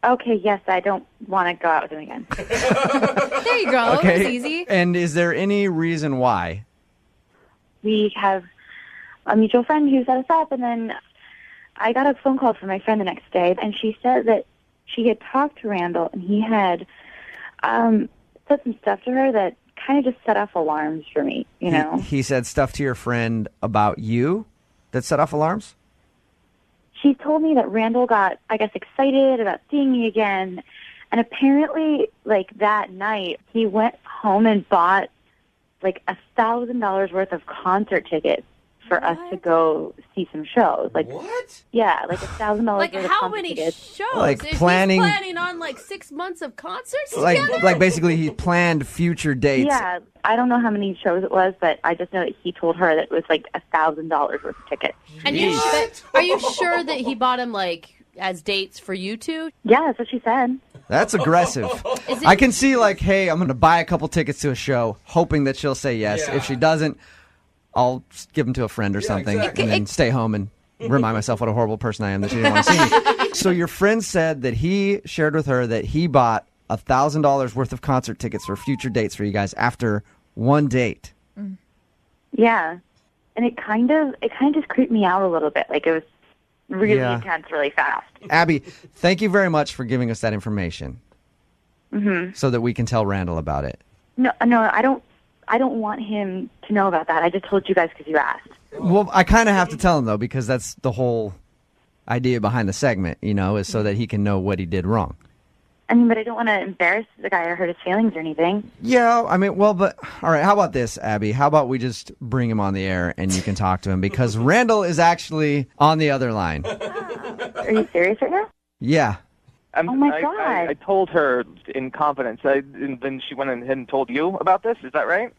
Speaker 9: Okay, yes, I don't want to go out with him again.
Speaker 4: There you go.
Speaker 1: Okay.
Speaker 4: It's easy.
Speaker 1: And is there any reason why?
Speaker 9: We have a mutual friend who set us up, and then I got a phone call from my friend the next day, and she said that she had talked to Randall, and he had said some stuff to her that kind of just set off alarms for me, you know?
Speaker 1: He said stuff to your friend about you that set off alarms?
Speaker 9: She told me that Randall got, I guess, excited about seeing me again, and apparently, like, that night, he went home and bought, like, $1,000 worth of concert tickets for us to go see some shows. Like,
Speaker 3: what?
Speaker 9: Yeah, like $1,000
Speaker 2: Like
Speaker 9: worth of
Speaker 2: how
Speaker 9: concert
Speaker 2: many
Speaker 9: tickets.
Speaker 2: shows?
Speaker 1: Like
Speaker 2: Is
Speaker 1: planning-
Speaker 2: he planning on like 6 months of concerts together?
Speaker 1: Like basically he planned future dates.
Speaker 9: Yeah, I don't know how many shows it was, but I just know that he told her that it was like $1,000 worth of tickets.
Speaker 2: And are you sure that he bought him like as dates for you two?
Speaker 9: Yeah, that's what she said.
Speaker 1: That's aggressive.
Speaker 2: Is it-
Speaker 1: I can see like, hey, I'm going to buy a couple tickets to a show, hoping that she'll say yes.
Speaker 3: Yeah.
Speaker 1: If she doesn't, I'll give them to a friend or something
Speaker 3: exactly.
Speaker 1: and then stay home and remind myself what a horrible person I am that she didn't want to see me. So your friend said that he shared with her that he bought $1,000 worth of concert tickets for future dates for you guys after one date.
Speaker 9: Yeah, and it kind of just creeped me out a little bit. Like it was really
Speaker 1: Yeah.
Speaker 9: intense, really fast.
Speaker 1: Abby, thank you very much for giving us that information so that we can tell Randall about it.
Speaker 9: No, I don't want him to know about that. I just told you guys because you asked.
Speaker 1: Well, I kind of have to tell him, though, because that's the whole idea behind the segment, you know, is so that he can know what he did wrong.
Speaker 9: I mean, but I don't want to embarrass the guy or hurt his feelings or anything.
Speaker 1: Yeah, I mean, well, but, all right, how about this, Abby? How about we just bring him on the air and you can talk to him, because Randall is actually on the other line.
Speaker 9: Are you serious right now?
Speaker 1: Yeah.
Speaker 9: Oh, my God.
Speaker 11: I told her in confidence. And then she went ahead and told you about this. Is that right?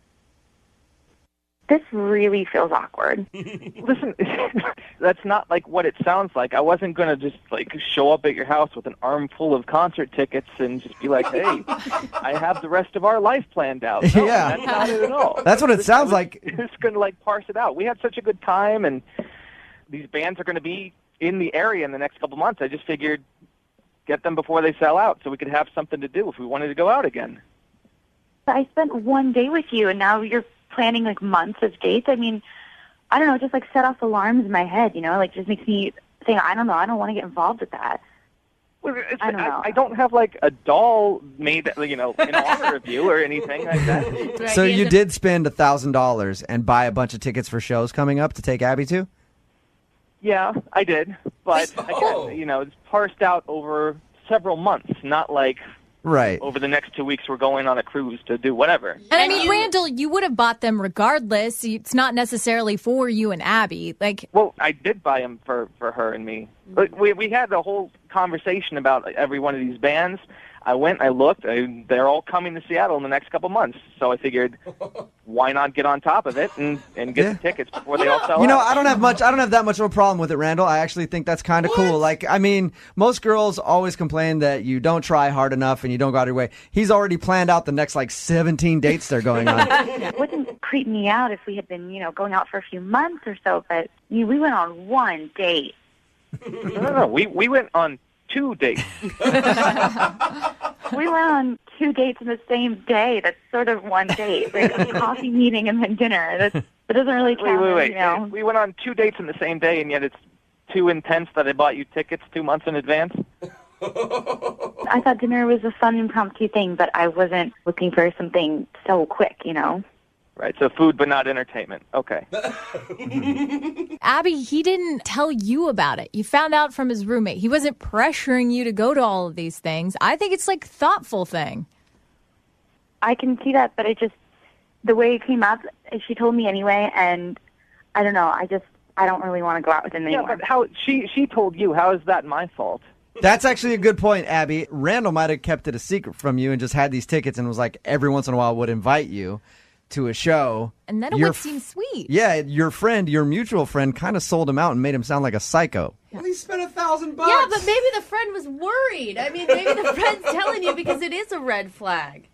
Speaker 9: This really feels awkward.
Speaker 11: Listen, that's not like what it sounds like. I wasn't going to just like show up at your house with an armful of concert tickets and just be like, hey, I have the rest of our life planned out. No,
Speaker 1: Yeah.
Speaker 11: That's not it at all.
Speaker 1: That's what it sounds like.
Speaker 11: Just going to like parse it out. We had such a good time, and these bands are going to be in the area in the next couple months. I just figured get them before they sell out so we could have something to do if we wanted to go out again.
Speaker 9: I spent one day with you, and now you're planning like months of dates. I mean, I don't know, it just like set off alarms in my head, you know, like just makes me think, I don't know, I don't want to get involved with that. I don't know.
Speaker 11: I don't have like a doll made, you know, in honor of you or anything like that.
Speaker 1: So you did spend $1,000 and buy a bunch of tickets for shows coming up to take Abby to?
Speaker 11: Yeah, I did, but again, you know, it's parsed out over several months, not like
Speaker 1: Right.
Speaker 11: over the next 2 weeks we're going on a cruise to do whatever.
Speaker 4: And I mean, Randall, you would have bought them regardless. It's not necessarily for you and Abby. Like,
Speaker 11: Well, I did buy them for her and me. But we had a whole conversation about every one of these bands. I went, I looked, they're all coming to Seattle in the next couple months. So I figured, why not get on top of it and get the tickets before they all sell
Speaker 1: You know,
Speaker 11: out?
Speaker 1: I don't have that much of a problem with it, Randall. I actually think that's kind of cool. Like, I mean, most girls always complain that you don't try hard enough and you don't go out of your way. He's already planned out the next, like, 17 dates they're going on.
Speaker 9: It wouldn't creep me out if we had been, you know, going out for a few months or so, but we went on one date.
Speaker 11: No. We went on 2 dates.
Speaker 9: We went on 2 dates in the same day. That's sort of one date, like a coffee meeting and then dinner. That doesn't really count.
Speaker 11: Wait.
Speaker 9: You know.
Speaker 11: We went on 2 dates in the same day, and yet it's too intense that I bought you tickets 2 months in advance?
Speaker 9: I thought dinner was a fun impromptu thing, but I wasn't looking for something so quick, you know.
Speaker 11: Right, so food but not entertainment. Okay.
Speaker 4: Abby, he didn't tell you about it. You found out from his roommate. He wasn't pressuring you to go to all of these things. I think it's like a thoughtful thing.
Speaker 9: I can see that, but the way it came up, she told me anyway, and I don't know. I don't really want to go out with him anymore.
Speaker 11: Yeah, but how she told you? How is that my fault?
Speaker 1: That's actually a good point, Abby. Randall might have kept it a secret from you and just had these tickets and was like, every once in a while would invite you to a show.
Speaker 4: And then it would seem sweet.
Speaker 1: Yeah, your mutual friend, kind of sold him out and made him sound like a psycho.
Speaker 3: Well, he spent $1,000.
Speaker 2: Yeah, but maybe the friend was worried. I mean, maybe the friend's telling you because it is a red flag.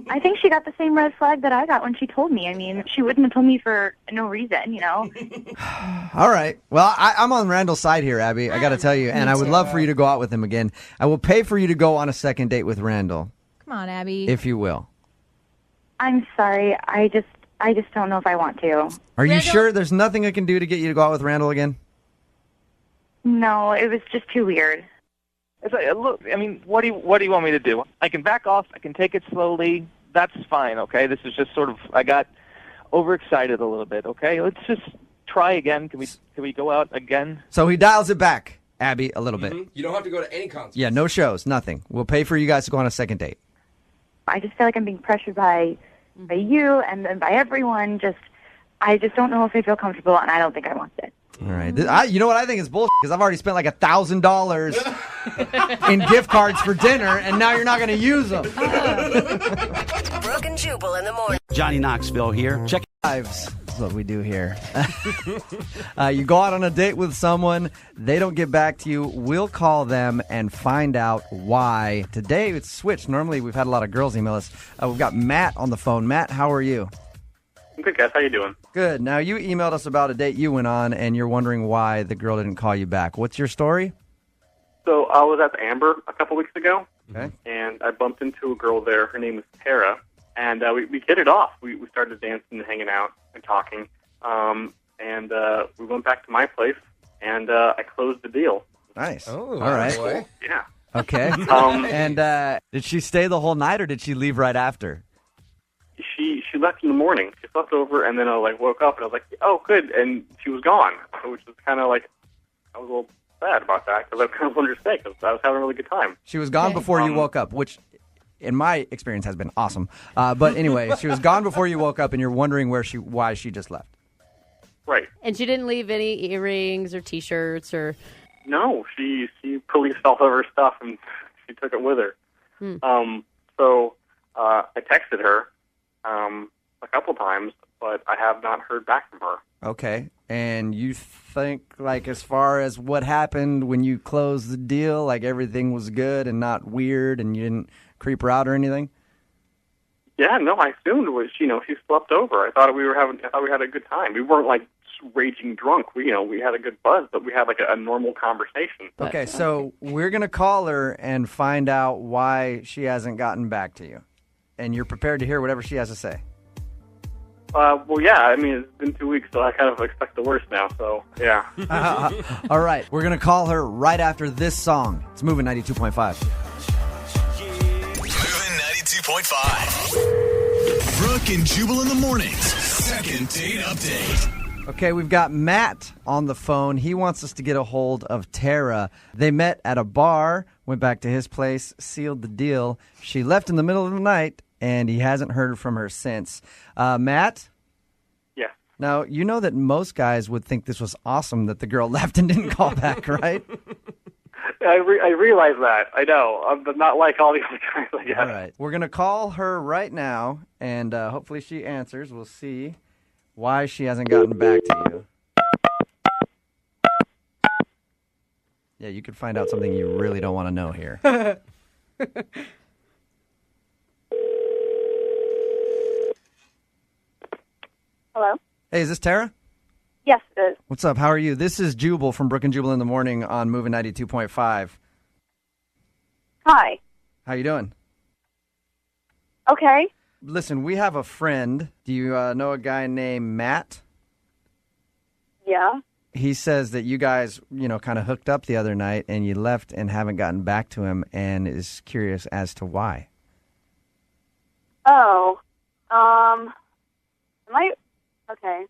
Speaker 9: I think she got the same red flag that I got when she told me. I mean, she wouldn't have told me for no reason,
Speaker 1: All right. Well, I'm on Randall's side here, Abby. I got to tell you, and I would love for you to go out with him again. I will pay for you to go on a second date with Randall.
Speaker 4: Come on, Abby.
Speaker 1: If you will.
Speaker 9: I'm sorry. I just don't know if I want to.
Speaker 1: Are you sure there's nothing I can do to get you to go out with Randall again?
Speaker 9: No, it was just too weird.
Speaker 11: It's like, look, I mean, what do you want me to do? I can back off. I can take it slowly. That's fine, okay? This is just sort of, I got overexcited a little bit, okay? Let's just try again. Can we go out again?
Speaker 1: So he dials it back, Abby, a little bit.
Speaker 3: You don't have to go to any concerts.
Speaker 1: Yeah, no shows, nothing. We'll pay for you guys to go on a second date.
Speaker 9: I just feel like I'm being pressured by you and then by everyone. I just don't know if I feel comfortable, and I don't think I want it.
Speaker 1: All right. You know what I think is bullshit, because I've already spent like $1,000 in gift cards for dinner, and now you're not going to use them.
Speaker 8: Brooke and Jubal in the morning.
Speaker 12: Johnny Knoxville here. Check
Speaker 1: lives. That's what we do here. You go out on a date with someone, they don't get back to you. We'll call them and find out why. Today it's switched. Normally we've had a lot of girls email us. We've got Matt on the phone. Matt, how are you?
Speaker 5: I'm good, guys. How you doing?
Speaker 1: Good. Now, you emailed us about a date you went on, and you're wondering why the girl didn't call you back. What's your story?
Speaker 5: So I was at the Amber a couple weeks ago,
Speaker 1: okay,
Speaker 5: and I bumped into a girl there. Her name was Tara, and we hit it off. We started dancing and hanging out and talking, and we went back to my place, and I closed the deal.
Speaker 1: Nice.
Speaker 3: Oh,
Speaker 1: all right.
Speaker 3: Boy.
Speaker 5: Yeah.
Speaker 1: Okay. And did she stay the whole night, or did she leave right after?
Speaker 5: She left in the morning. She slept over, and then I woke up, and I was like, oh, good, and she was gone, which was kind of like, I was a little sad about that, because I kind of wanted to stay, because I was having a really good time.
Speaker 1: She was gone before you woke up, which in my experience has been awesome. But anyway, she was gone before you woke up, and you're wondering why she just left.
Speaker 5: Right.
Speaker 2: And she didn't leave any earrings or T-shirts or...
Speaker 5: No, she policed all of her stuff, and she took it with her. So I texted her a couple times, but I have not heard back from her.
Speaker 1: Okay. And you think, as far as what happened when you closed the deal, everything was good and not weird, and you didn't creep her out or anything?
Speaker 5: Yeah, no, I assumed she slept over. I thought we had a good time. We weren't raging drunk. We had a good buzz, but we had a normal conversation.
Speaker 1: Okay, so we're gonna call her and find out why she hasn't gotten back to you, and you're prepared to hear whatever she has to say.
Speaker 5: Well, yeah. I mean, it's been 2 weeks, so I kind of expect the worst now. So, yeah.
Speaker 1: All right, we're gonna call her right after this song. It's Moving 92.5.
Speaker 6: Moving 92.5. Brooke and Jubal in the mornings. Second date update.
Speaker 1: Okay, we've got Matt on the phone. He wants us to get a hold of Tara. They met at a bar, went back to his place, sealed the deal. She left in the middle of the night, and he hasn't heard from her since. Matt?
Speaker 5: Yeah.
Speaker 1: Now, you know that most guys would think this was awesome that the girl left and didn't call back, right?
Speaker 5: I realize that. I know. I'm not like all the other guys, I guess.
Speaker 1: All right. We're going to call her right now, and hopefully she answers. We'll see why she hasn't gotten back to you. Yeah, you could find out something you really don't want to know here.
Speaker 9: Hello?
Speaker 1: Hey, is this Tara?
Speaker 9: Yes, it is.
Speaker 1: What's up? How are you? This is Jubal from Brooke and Jubal in the morning on Moving 92.5.
Speaker 9: Hi.
Speaker 1: How you doing?
Speaker 9: Okay.
Speaker 1: Listen, we have a friend. Do you know a guy named Matt?
Speaker 9: Yeah.
Speaker 1: He says that you guys, kind of hooked up the other night and you left and haven't gotten back to him and is curious as to why.
Speaker 9: Oh. Okay.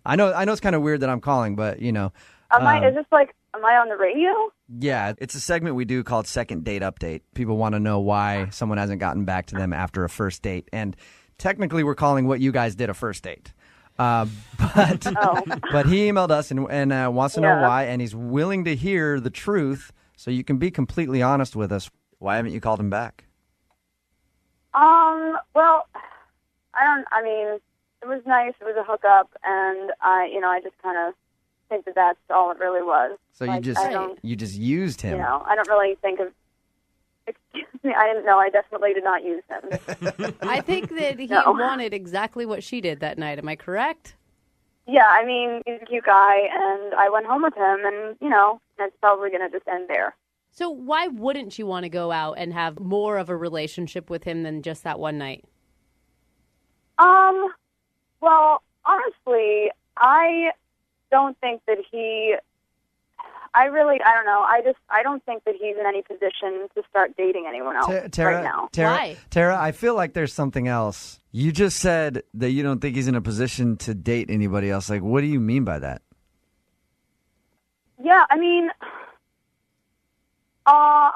Speaker 1: I know it's kind of weird that I'm calling, but
Speaker 9: is this like, am I on the radio?
Speaker 1: Yeah, it's a segment we do called Second Date Update. People want to know why someone hasn't gotten back to them after a first date. And technically, we're calling what you guys did a first date. But he emailed us and wants to know why, and he's willing to hear the truth, so you can be completely honest with us. Why haven't you called him back?
Speaker 9: Well, it was nice. It was a hookup, and I just kind of think that that's all it really was.
Speaker 1: So you just used him.
Speaker 9: I don't really think of. Excuse me, I didn't know. I definitely did not use him.
Speaker 13: I think that he wanted exactly what she did that night. Am I correct?
Speaker 9: Yeah, he's a cute guy, and I went home with him, and it's probably going to just end there.
Speaker 13: So why wouldn't you want to go out and have more of a relationship with him than just that one night?
Speaker 9: Well, honestly, I don't think that I don't know. I don't think that he's in any position to start dating anyone else right now.
Speaker 13: Why?
Speaker 1: Tara, I feel like there's something else. You just said that you don't think he's in a position to date anybody else. Like, what do you mean by that?
Speaker 9: Yeah,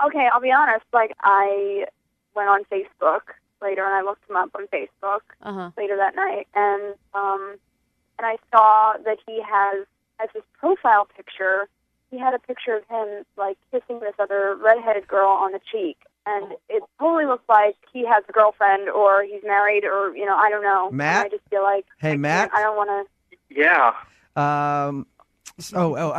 Speaker 9: okay, I'll be honest. Like, I went on Facebook later, and I looked him up on Facebook later that night, and I saw that he has, as his profile picture, he had a picture of him, like, kissing this other redheaded girl on the cheek, and it totally looks like he has a girlfriend, or he's married, or, I don't know.
Speaker 1: Matt?
Speaker 9: And I just feel like,
Speaker 1: Matt?
Speaker 9: I don't want to...
Speaker 10: Yeah.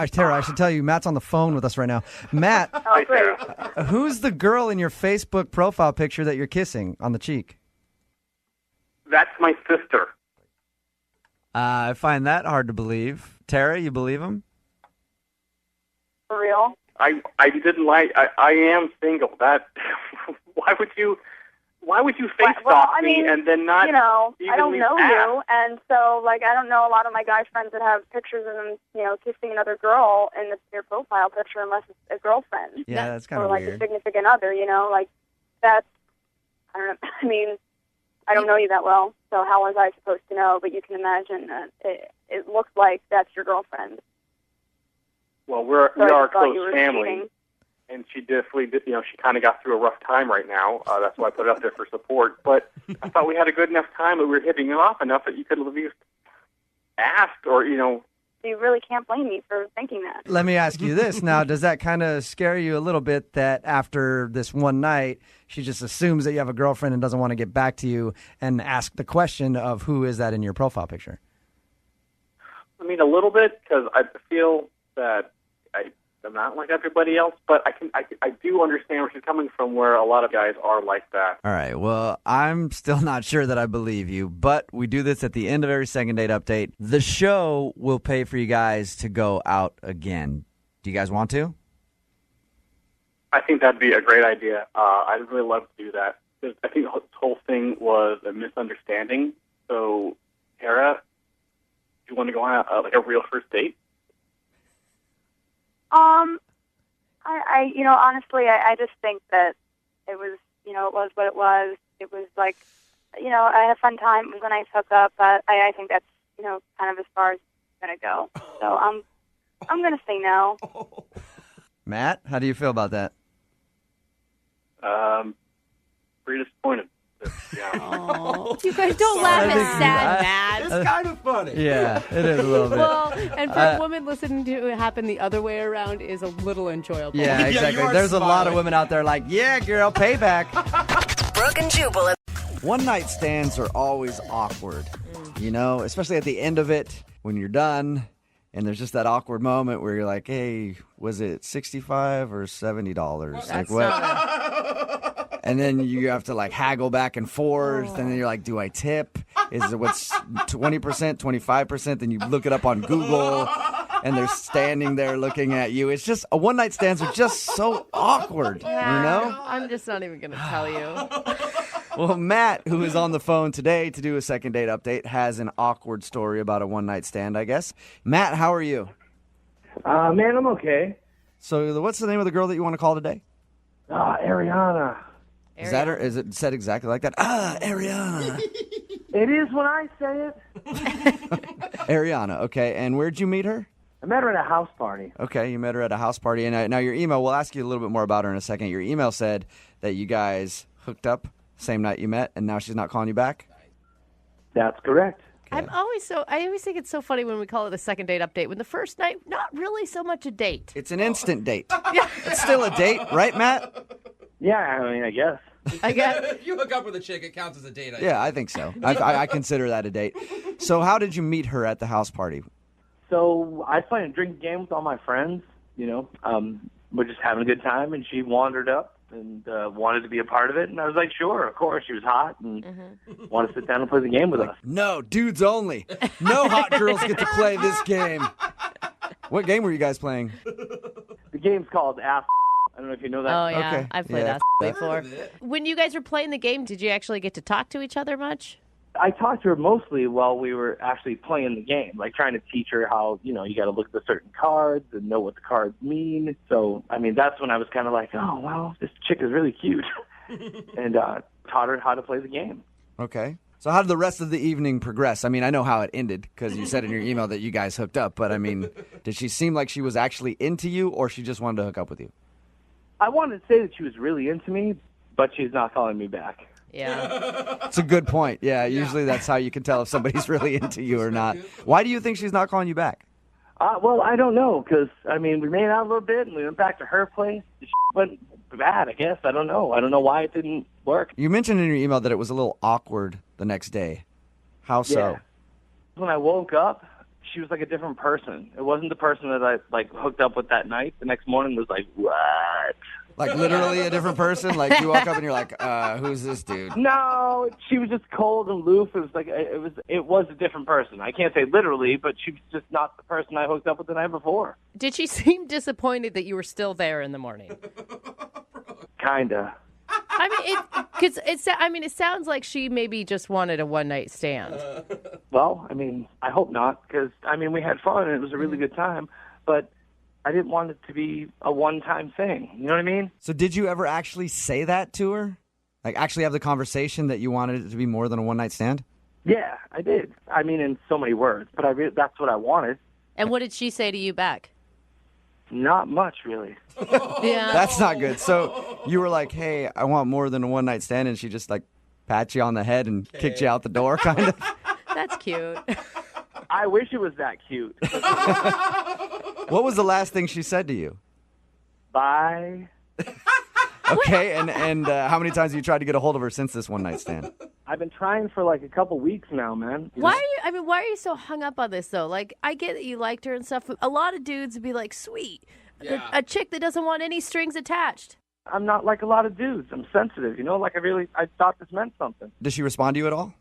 Speaker 1: Tara, I should tell you, Matt's on the phone with us right now. Matt,
Speaker 9: Oh, great.
Speaker 1: who's the girl in your Facebook profile picture that you're kissing on the cheek?
Speaker 10: That's my sister.
Speaker 1: I find that hard to believe. Tara, you believe him?
Speaker 9: For real?
Speaker 10: I didn't like. I am single. That why would you face stalk me and then not?
Speaker 9: I don't know you, and so I don't know a lot of my guy friends that have pictures of them, kissing another girl in their profile picture, unless it's a girlfriend.
Speaker 1: Yeah, that's kind
Speaker 9: of
Speaker 1: weird.
Speaker 9: Or a significant other. That's. I don't know. I don't know you that well, so how was I supposed to know? But you can imagine that it looks like that's your girlfriend.
Speaker 10: Well, we are a close family, cheating. And she definitely did. She kind of got through a rough time right now. That's why I put it out there for support. But I thought we had a good enough time, and we were hitting it off enough that you could at least ask, or
Speaker 9: You really can't blame me for thinking that.
Speaker 1: Let me ask you this now: does that kind of scare you a little bit that after this one night, she just assumes that you have a girlfriend and doesn't want to get back to you and ask the question of who is that in your profile picture?
Speaker 10: A little bit, because I feel that I'm not like everybody else, but I do understand where she's coming from, where a lot of guys are like that.
Speaker 1: All right. Well, I'm still not sure that I believe you, but we do this at the end of every Second Date Update. The show will pay for you guys to go out again. Do you guys want to?
Speaker 10: I think that'd be a great idea. I'd really love to do that. I think this whole thing was a misunderstanding. So, Tara, do you want to go on a real first date?
Speaker 9: Honestly, I just think that it was, it was what it was. It was like, I had a fun time. It was a nice hookup, but I think that's, kind of as far as it's going to go. So I'm going to say no.
Speaker 1: Matt, how do you feel about that?
Speaker 10: Pretty disappointed.
Speaker 13: You guys don't laugh at sad, Matt.
Speaker 3: It's kind of funny.
Speaker 1: Yeah, it is a little bit.
Speaker 13: Well, and for a woman listening to it happen the other way around is a little enjoyable.
Speaker 1: Yeah, exactly. There's a lot of women out there like, yeah, girl, payback.
Speaker 8: Brooke and Jubal.
Speaker 1: One night stands are always awkward, especially at the end of it when you're done. And there's just that awkward moment where you're like, hey, was it $65 or $70? Like, what? And then you have to haggle back and forth. And then you're like, do I tip? Is it what's 20%, 25%? Then you look it up on Google and they're standing there looking at you. It's just a one night stands are just so awkward,
Speaker 13: I'm just not even going to tell you.
Speaker 1: Well, Matt, who is on the phone today to do a second date update, has an awkward story about a one-night stand, I guess. Matt, how are you?
Speaker 14: Man, I'm okay.
Speaker 1: So what's the name of the girl that you want to call today?
Speaker 14: Ariana.
Speaker 1: Is that her? Is it said exactly like that? Ariana.
Speaker 14: It is when I say it.
Speaker 1: Ariana, okay. And where'd you meet her?
Speaker 14: I met her at a house party.
Speaker 1: Okay, you met her at a house party. And now your email, we'll ask you a little bit more about her in a second. Your email said that you guys hooked up same night you met, and now she's not calling you back?
Speaker 14: That's correct.
Speaker 2: I always think it's so funny when we call it a second date update. When the first night, not really so much a date.
Speaker 1: It's an instant date. It's still a date, right, Matt?
Speaker 14: Yeah, I mean, I guess.
Speaker 3: If you hook up with a chick, it counts as a date.
Speaker 1: Yeah, I think so. I consider that a date. So how did you meet her at the house party?
Speaker 14: So I was playing a drinking game with all my friends, we're just having a good time, and she wandered up and wanted to be a part of it, and I was like, sure, of course. She was hot and wanted to sit down and play the game with us.
Speaker 1: No, dudes only. No hot girls get to play this game. What game were you guys playing?
Speaker 14: The game's called Ass. I don't know if you know that.
Speaker 2: Oh, yeah.
Speaker 1: Okay.
Speaker 2: I've played
Speaker 1: Yeah,
Speaker 2: that before. When you guys were playing the game, did you actually get to talk to each other much?
Speaker 14: I talked to her mostly while we were actually playing the game, like trying to teach her how, you got to look at the certain cards and know what the cards mean. So, I mean, that's when I was kind of like, oh, well, this chick is really cute. And taught her how to play the game.
Speaker 1: Okay. So how did the rest of the evening progress? I mean, I know how it ended because you said in your email that you guys hooked up. But, I mean, did she seem like she was actually into you or she just wanted to hook up with you?
Speaker 14: I wanted to say that she was really into me, but she's not calling me back.
Speaker 2: Yeah.
Speaker 1: It's a good point. Yeah, usually that's how you can tell if somebody's really into you or not. Why do you think she's not calling you back?
Speaker 14: Well, I don't know, because, I mean, we made out a little bit, and we went back to her place. It went bad, I guess. I don't know. I don't know why it didn't work.
Speaker 1: You mentioned in your email that it was a little awkward the next day. How so?
Speaker 14: Yeah. When I woke up, she was like a different person. It wasn't the person that I, hooked up with that night. The next morning was like, what?
Speaker 1: Like literally a different person? Like you woke up and you're like, who's this dude?
Speaker 14: No, she was just cold and aloof. It was like it was a different person. I can't say literally, but she was just not the person I hooked up with the night before.
Speaker 2: Did she seem disappointed that you were still there in the morning?
Speaker 14: Kinda.
Speaker 2: I mean, it sounds like she maybe just wanted a one-night stand.
Speaker 14: Well, I mean, I hope not, because I mean, we had fun and it was a really good time, but I didn't want it to be a one-time thing. You know what I mean?
Speaker 1: So did you ever actually say that to her? Like actually have the conversation that you wanted it to be more than a one-night stand?
Speaker 14: Yeah, I did. I mean, in so many words, but that's what I wanted.
Speaker 2: And what did she say to you back?
Speaker 14: Not much, really.
Speaker 2: Yeah.
Speaker 1: That's not good. So you were like, hey, I want more than a one-night stand, and she just like pat you on the head and kicked you out the door, kind of?
Speaker 2: That's cute.
Speaker 14: I wish it was that cute.
Speaker 1: What was the last thing she said to you?
Speaker 14: Bye.
Speaker 1: Okay, and how many times have you tried to get a hold of her since this one-night stand?
Speaker 14: I've been trying for like a couple weeks now, man.
Speaker 2: Why are you so hung up on this, though? Like, I get that you liked her and stuff, but a lot of dudes would be like, sweet, a chick that doesn't want any strings attached.
Speaker 14: I'm not like a lot of dudes. I'm sensitive, I thought this meant something.
Speaker 1: Did she respond to you at all?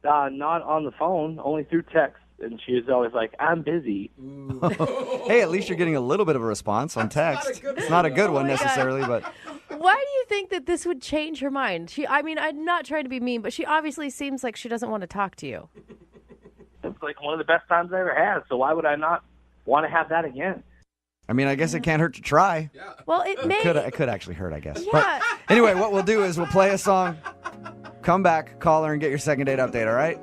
Speaker 14: Not on the phone, only through text. And she was always like, I'm busy.
Speaker 1: Hey, at least you're getting a little bit of a response on text. It's not a good one necessarily, but...
Speaker 2: Why do you think that this would change her mind? I'm not trying to be mean, but she obviously seems like she doesn't want to talk to you.
Speaker 14: It's like one of the best times I ever had, so why would I not want to have that again?
Speaker 1: I mean, I guess it can't hurt to try.
Speaker 3: Yeah.
Speaker 2: Well, it may...
Speaker 1: It could actually hurt, I guess.
Speaker 2: Yeah.
Speaker 1: But anyway, what we'll do is we'll play a song, come back, call her, and get your second date update, all right?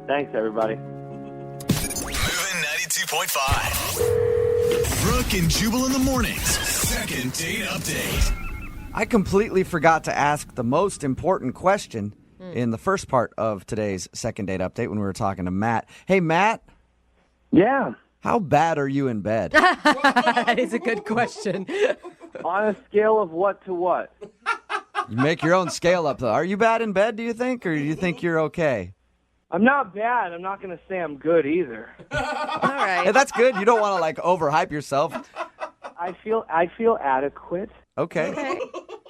Speaker 14: Thanks, everybody.
Speaker 6: Moving 92.5. Brooke and Jubal in the mornings. Second date update.
Speaker 1: I completely forgot to ask the most important question in the first part of today's second date update when we were talking to Matt. Hey, Matt.
Speaker 14: Yeah.
Speaker 1: How bad are you in bed?
Speaker 2: That is a good question.
Speaker 14: On a scale of what to what?
Speaker 1: You make your own scale up, though. Are you bad in bed, do you think, or do you think you're okay?
Speaker 14: I'm not bad. I'm not going to say I'm good either.
Speaker 2: All right.
Speaker 1: Hey, that's good. You don't want to, overhype yourself.
Speaker 14: I feel adequate.
Speaker 1: Okay.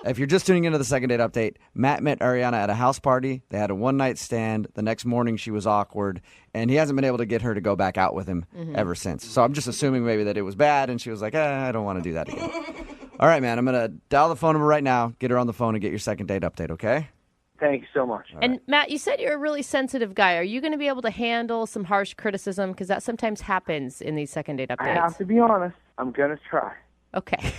Speaker 1: If you're just tuning into the second date update, Matt met Ariana at a house party. They had a one-night stand. The next morning, she was awkward, and he hasn't been able to get her to go back out with him ever since. So I'm just assuming maybe that it was bad, and she was like, I don't want to do that again. All right, man, I'm going to dial the phone number right now, get her on the phone, and get your second date update, okay?
Speaker 14: Thank you so much.
Speaker 2: And Matt, you said you're a really sensitive guy. Are you going to be able to handle some harsh criticism? Because that sometimes happens in these second date updates.
Speaker 14: I have to be honest. I'm going to try.
Speaker 13: Okay.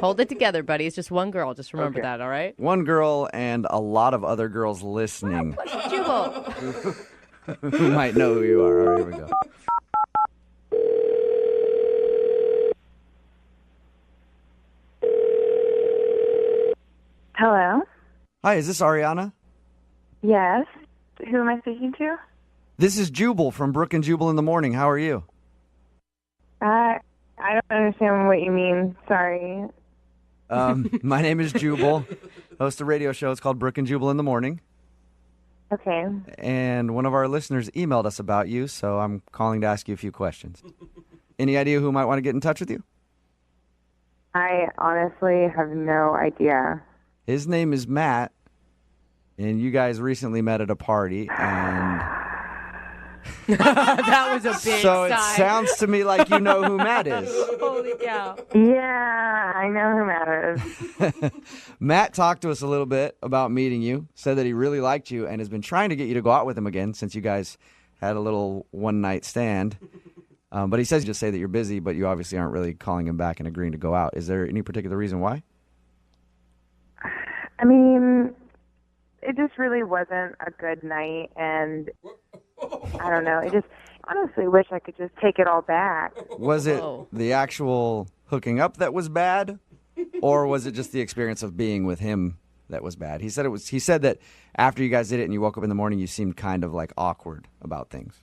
Speaker 13: Hold it together, buddy. It's just one girl. Just remember that, all right?
Speaker 1: One girl and a lot of other girls listening
Speaker 13: Jubal.
Speaker 1: who might know who you are. All right, here we go.
Speaker 15: Hello?
Speaker 1: Hi, is this Ariana?
Speaker 15: Yes. Who am I speaking to?
Speaker 1: This is Jubal from Brooke and Jubal in the Morning. How are you?
Speaker 15: I don't understand what you mean. Sorry.
Speaker 1: My name is Jubal. Host a radio show. It's called Brooke and Jubal in the Morning.
Speaker 15: Okay.
Speaker 1: And one of our listeners emailed us about you, so I'm calling to ask you a few questions. Any idea who might want to get in touch with you?
Speaker 15: I honestly have no idea.
Speaker 1: His name is Matt, and you guys recently met at a party, and
Speaker 13: That was a big
Speaker 1: so
Speaker 13: sigh.
Speaker 1: it sounds to me like you know who Matt is.
Speaker 13: Holy cow.
Speaker 15: Yeah, I know who Matt is.
Speaker 1: Matt talked to us a little bit about meeting you, said that he really liked you, and has been trying to get you to go out with him again since you guys had a little one-night stand. But he says just say that you're busy, but you obviously aren't really calling him back and agreeing to go out. Is there any particular reason why?
Speaker 15: I mean, it just really wasn't a good night, and I don't know. I just honestly wish I could just take it all back.
Speaker 1: Was it the actual hooking up that was bad, or was it just the experience of being with him that was bad? He said it was. He said that after you guys did it and you woke up in the morning, you seemed kind of like awkward about things.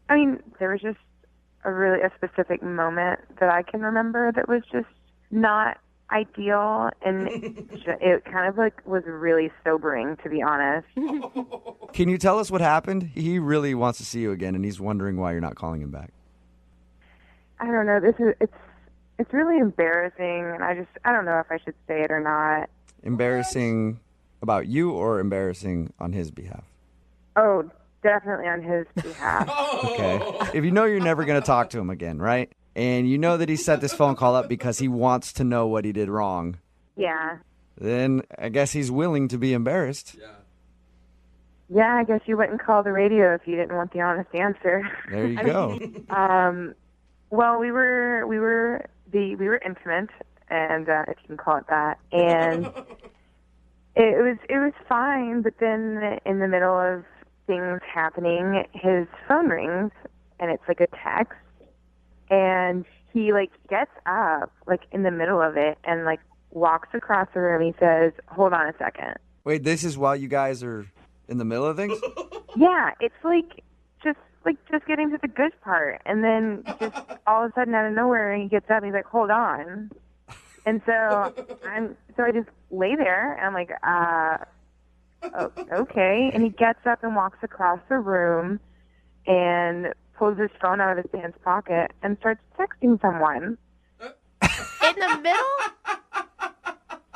Speaker 15: I mean, there was just a specific moment that I can remember that was just not ideal, and it kind of like was really sobering, to be honest.
Speaker 1: Can you tell us what happened? He really wants to see you again, and he's wondering why you're not calling him back.
Speaker 15: I don't know. It's really embarrassing, and I don't know if I should say it or not.
Speaker 1: Embarrassing about you, or embarrassing on his behalf?
Speaker 15: Oh, definitely on his behalf.
Speaker 1: Okay. If you know you're never going to talk to him again, right? And you know that he set this phone call up because he wants to know what he did wrong,
Speaker 15: Yeah.
Speaker 1: then I guess he's willing to be embarrassed.
Speaker 15: Yeah, I guess you wouldn't call the radio if you didn't want the honest answer.
Speaker 1: There you go.
Speaker 15: Well, we were intimate, and if you can call it that, and it was fine. But then in the middle of things happening, his phone rings, and it's like a text, and he like gets up like in the middle of it and like walks across the room. He says, "Hold on a second."
Speaker 1: Wait, this is while you guys are in the middle of things?
Speaker 15: Yeah, it's like just getting to the good part, and then just all of a sudden out of nowhere he gets up and he's like, "Hold on." And so I just lay there and I'm like, oh, okay. And he gets up and walks across the room and pulls his phone out of his pants pocket and starts texting someone.
Speaker 13: In the middle?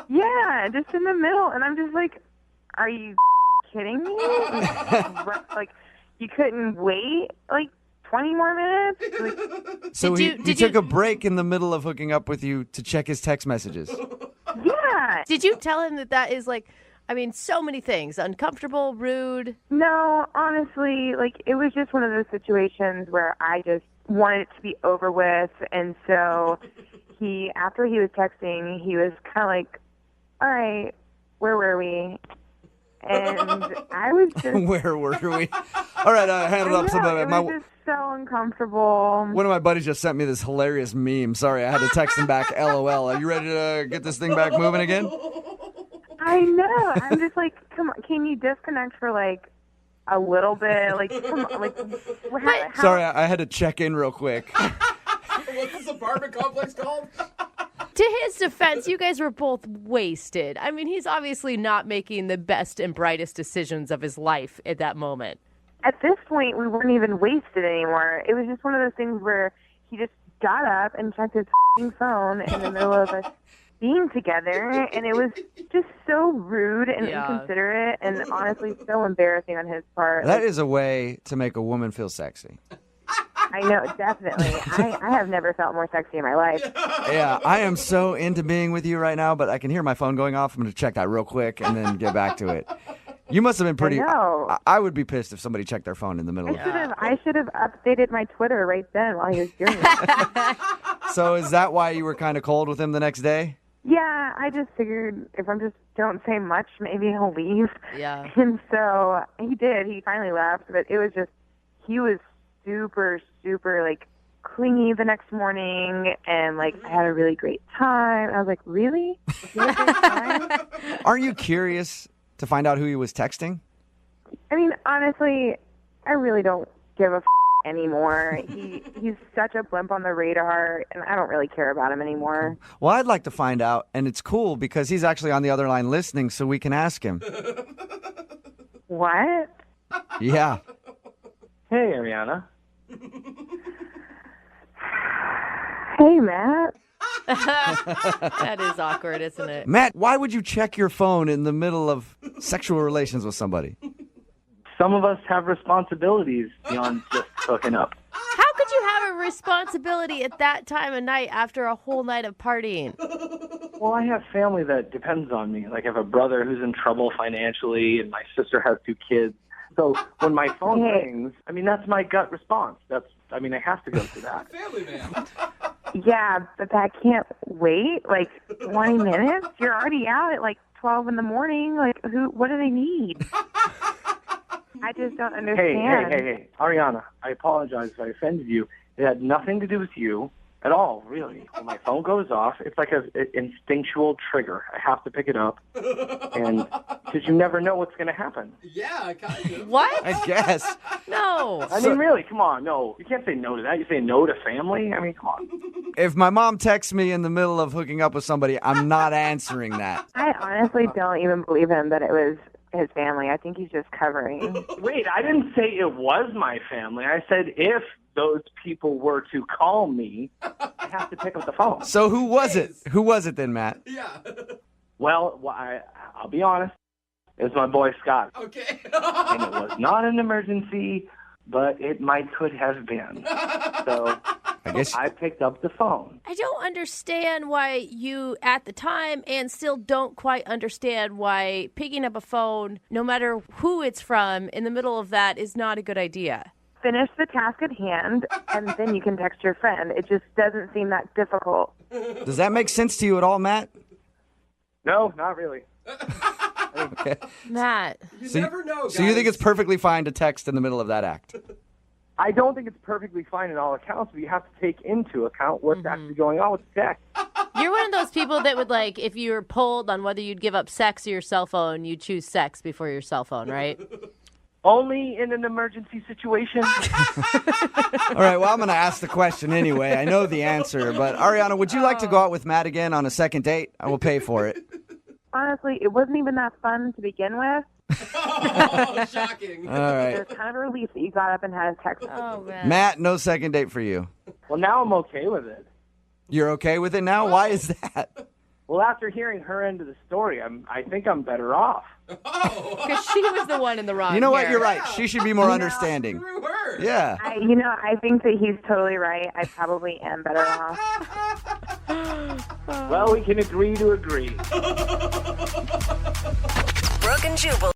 Speaker 15: Yeah, just in the middle. And I'm just like, are you kidding me? Like, you couldn't wait like 20 more minutes? Like,
Speaker 1: So he took a break in the middle of hooking up with you to check his text messages.
Speaker 15: yeah.
Speaker 13: Did you tell him that is like, I mean, so many things. Uncomfortable, rude.
Speaker 15: No, honestly, like, it was just one of those situations where I just wanted it to be over with. And so after he was texting, he was kind of like, all right, where were we? And I was just...
Speaker 1: Where were we? All right, hand it up.
Speaker 15: It was just so uncomfortable.
Speaker 1: One of my buddies just sent me this hilarious meme. Sorry, I had to text him back, LOL. Are you ready to get this thing back moving again?
Speaker 15: I know. I'm just like, come on, can you disconnect for like a little bit? Like, come on, like.
Speaker 1: Sorry, I had to check in real quick.
Speaker 3: What's this apartment complex called?
Speaker 13: To his defense, you guys were both wasted. I mean, he's obviously not making the best and brightest decisions of his life at that moment.
Speaker 15: At this point, we weren't even wasted anymore. It was just one of those things where he just got up and checked his phone in the middle of us being together, and it was just so rude and inconsiderate and honestly so embarrassing on his part.
Speaker 1: That is a way to make a woman feel sexy.
Speaker 15: I know, definitely. I have never felt more sexy in my life.
Speaker 1: Yeah, I am so into being with you right now, but I can hear my phone going off. I'm going to check that real quick and then get back to it. You must have been pretty.
Speaker 15: I know.
Speaker 1: I would be pissed if somebody checked their phone in the middle of it.
Speaker 15: I should have updated my Twitter right then while he was doing it.
Speaker 1: So is that why you were kind of cold with him the next day?
Speaker 15: Yeah, I just figured if I just don't say much, maybe he'll leave.
Speaker 13: Yeah.
Speaker 15: And so he did. He finally left, but it was just, he was super, super, like, clingy the next morning, and, like, I had a really great time. I was like, really? You had a great time?
Speaker 1: Aren't you curious to find out who he was texting?
Speaker 15: I mean, honestly, I really don't give a anymore. He's such a blimp on the radar, and I don't really care about him anymore.
Speaker 1: Well, I'd like to find out, and it's cool because he's actually on the other line listening, so we can ask him.
Speaker 15: What?
Speaker 1: Yeah.
Speaker 14: Hey, Ariana.
Speaker 15: Hey, Matt.
Speaker 13: That is awkward, isn't it?
Speaker 1: Matt, why would you check your phone in the middle of sexual relations with somebody?
Speaker 14: Some of us have responsibilities beyond just hooking up.
Speaker 13: How could you have a responsibility at that time of night after a whole night of partying?
Speaker 14: Well, I have family that depends on me. Like, I have a brother who's in trouble financially, and my sister has 2 kids. So when my phone rings, I mean, that's my gut response. I have to go through that.
Speaker 3: Family man.
Speaker 15: Yeah, but that can't wait, like, 20 minutes? You're already out at, like, 12 in the morning. Like, what do they need? I just don't understand.
Speaker 14: Hey, Ariana, I apologize if I offended you. It had nothing to do with you at all, really. When my phone goes off, it's like an instinctual trigger. I have to pick it up, and because you never know what's going to happen.
Speaker 3: Yeah, kind of.
Speaker 13: What?
Speaker 1: I guess.
Speaker 13: No.
Speaker 14: I mean, really, come on. No, you can't say no to that. You say no to family? I mean, come on.
Speaker 1: If my mom texts me in the middle of hooking up with somebody, I'm not answering that.
Speaker 15: I honestly don't even believe him that it was his family. I think he's just covering.
Speaker 14: Wait, I didn't say it was my family. I said if those people were to call me, I have to pick up the phone.
Speaker 1: So who was it? Who was it then, Matt?
Speaker 3: Yeah.
Speaker 14: Well, I'll be honest. It was my boy Scott.
Speaker 3: Okay.
Speaker 14: And it was not an emergency, but it could have been. So
Speaker 1: I guess
Speaker 14: I picked up the phone.
Speaker 13: I don't understand why you, at the time, and still don't quite understand why picking up a phone, no matter who it's from, in the middle of that is not a good idea.
Speaker 15: Finish the task at hand, and then you can text your friend. It just doesn't seem that difficult.
Speaker 1: Does that make sense to you at all, Matt?
Speaker 14: No, not really.
Speaker 1: Okay.
Speaker 13: Matt.
Speaker 3: You never know, guys.
Speaker 1: So you think it's perfectly fine to text in the middle of that act?
Speaker 14: I don't think it's perfectly fine in all accounts, but you have to take into account what's actually going on with the text.
Speaker 13: You're one of those people that would, like, if you were polled on whether you'd give up sex or your cell phone, you'd choose sex before your cell phone, right?
Speaker 14: Only in an emergency situation.
Speaker 1: All right, well, I'm going to ask the question anyway. I know the answer, but Ariana, would you like to go out with Matt again on a second date? I will pay for it.
Speaker 15: Honestly, it wasn't even that fun to begin with.
Speaker 3: Oh, shocking.
Speaker 1: All right.
Speaker 15: It was kind of a relief that you got up and had a text.
Speaker 13: Oh, man.
Speaker 1: Matt, no second date for you.
Speaker 14: Well, now I'm okay with it.
Speaker 1: You're okay with it now? Why is that?
Speaker 14: Well, after hearing her end of the story, I think I'm better off.
Speaker 13: Because she was the one in the wrong.
Speaker 1: You know what?
Speaker 13: here.
Speaker 1: You're right. She should be more understanding.
Speaker 3: Screw her.
Speaker 1: Yeah.
Speaker 15: I think that he's totally right. I probably am better off.
Speaker 14: Well, we can agree to agree.
Speaker 8: Brooke and Jubal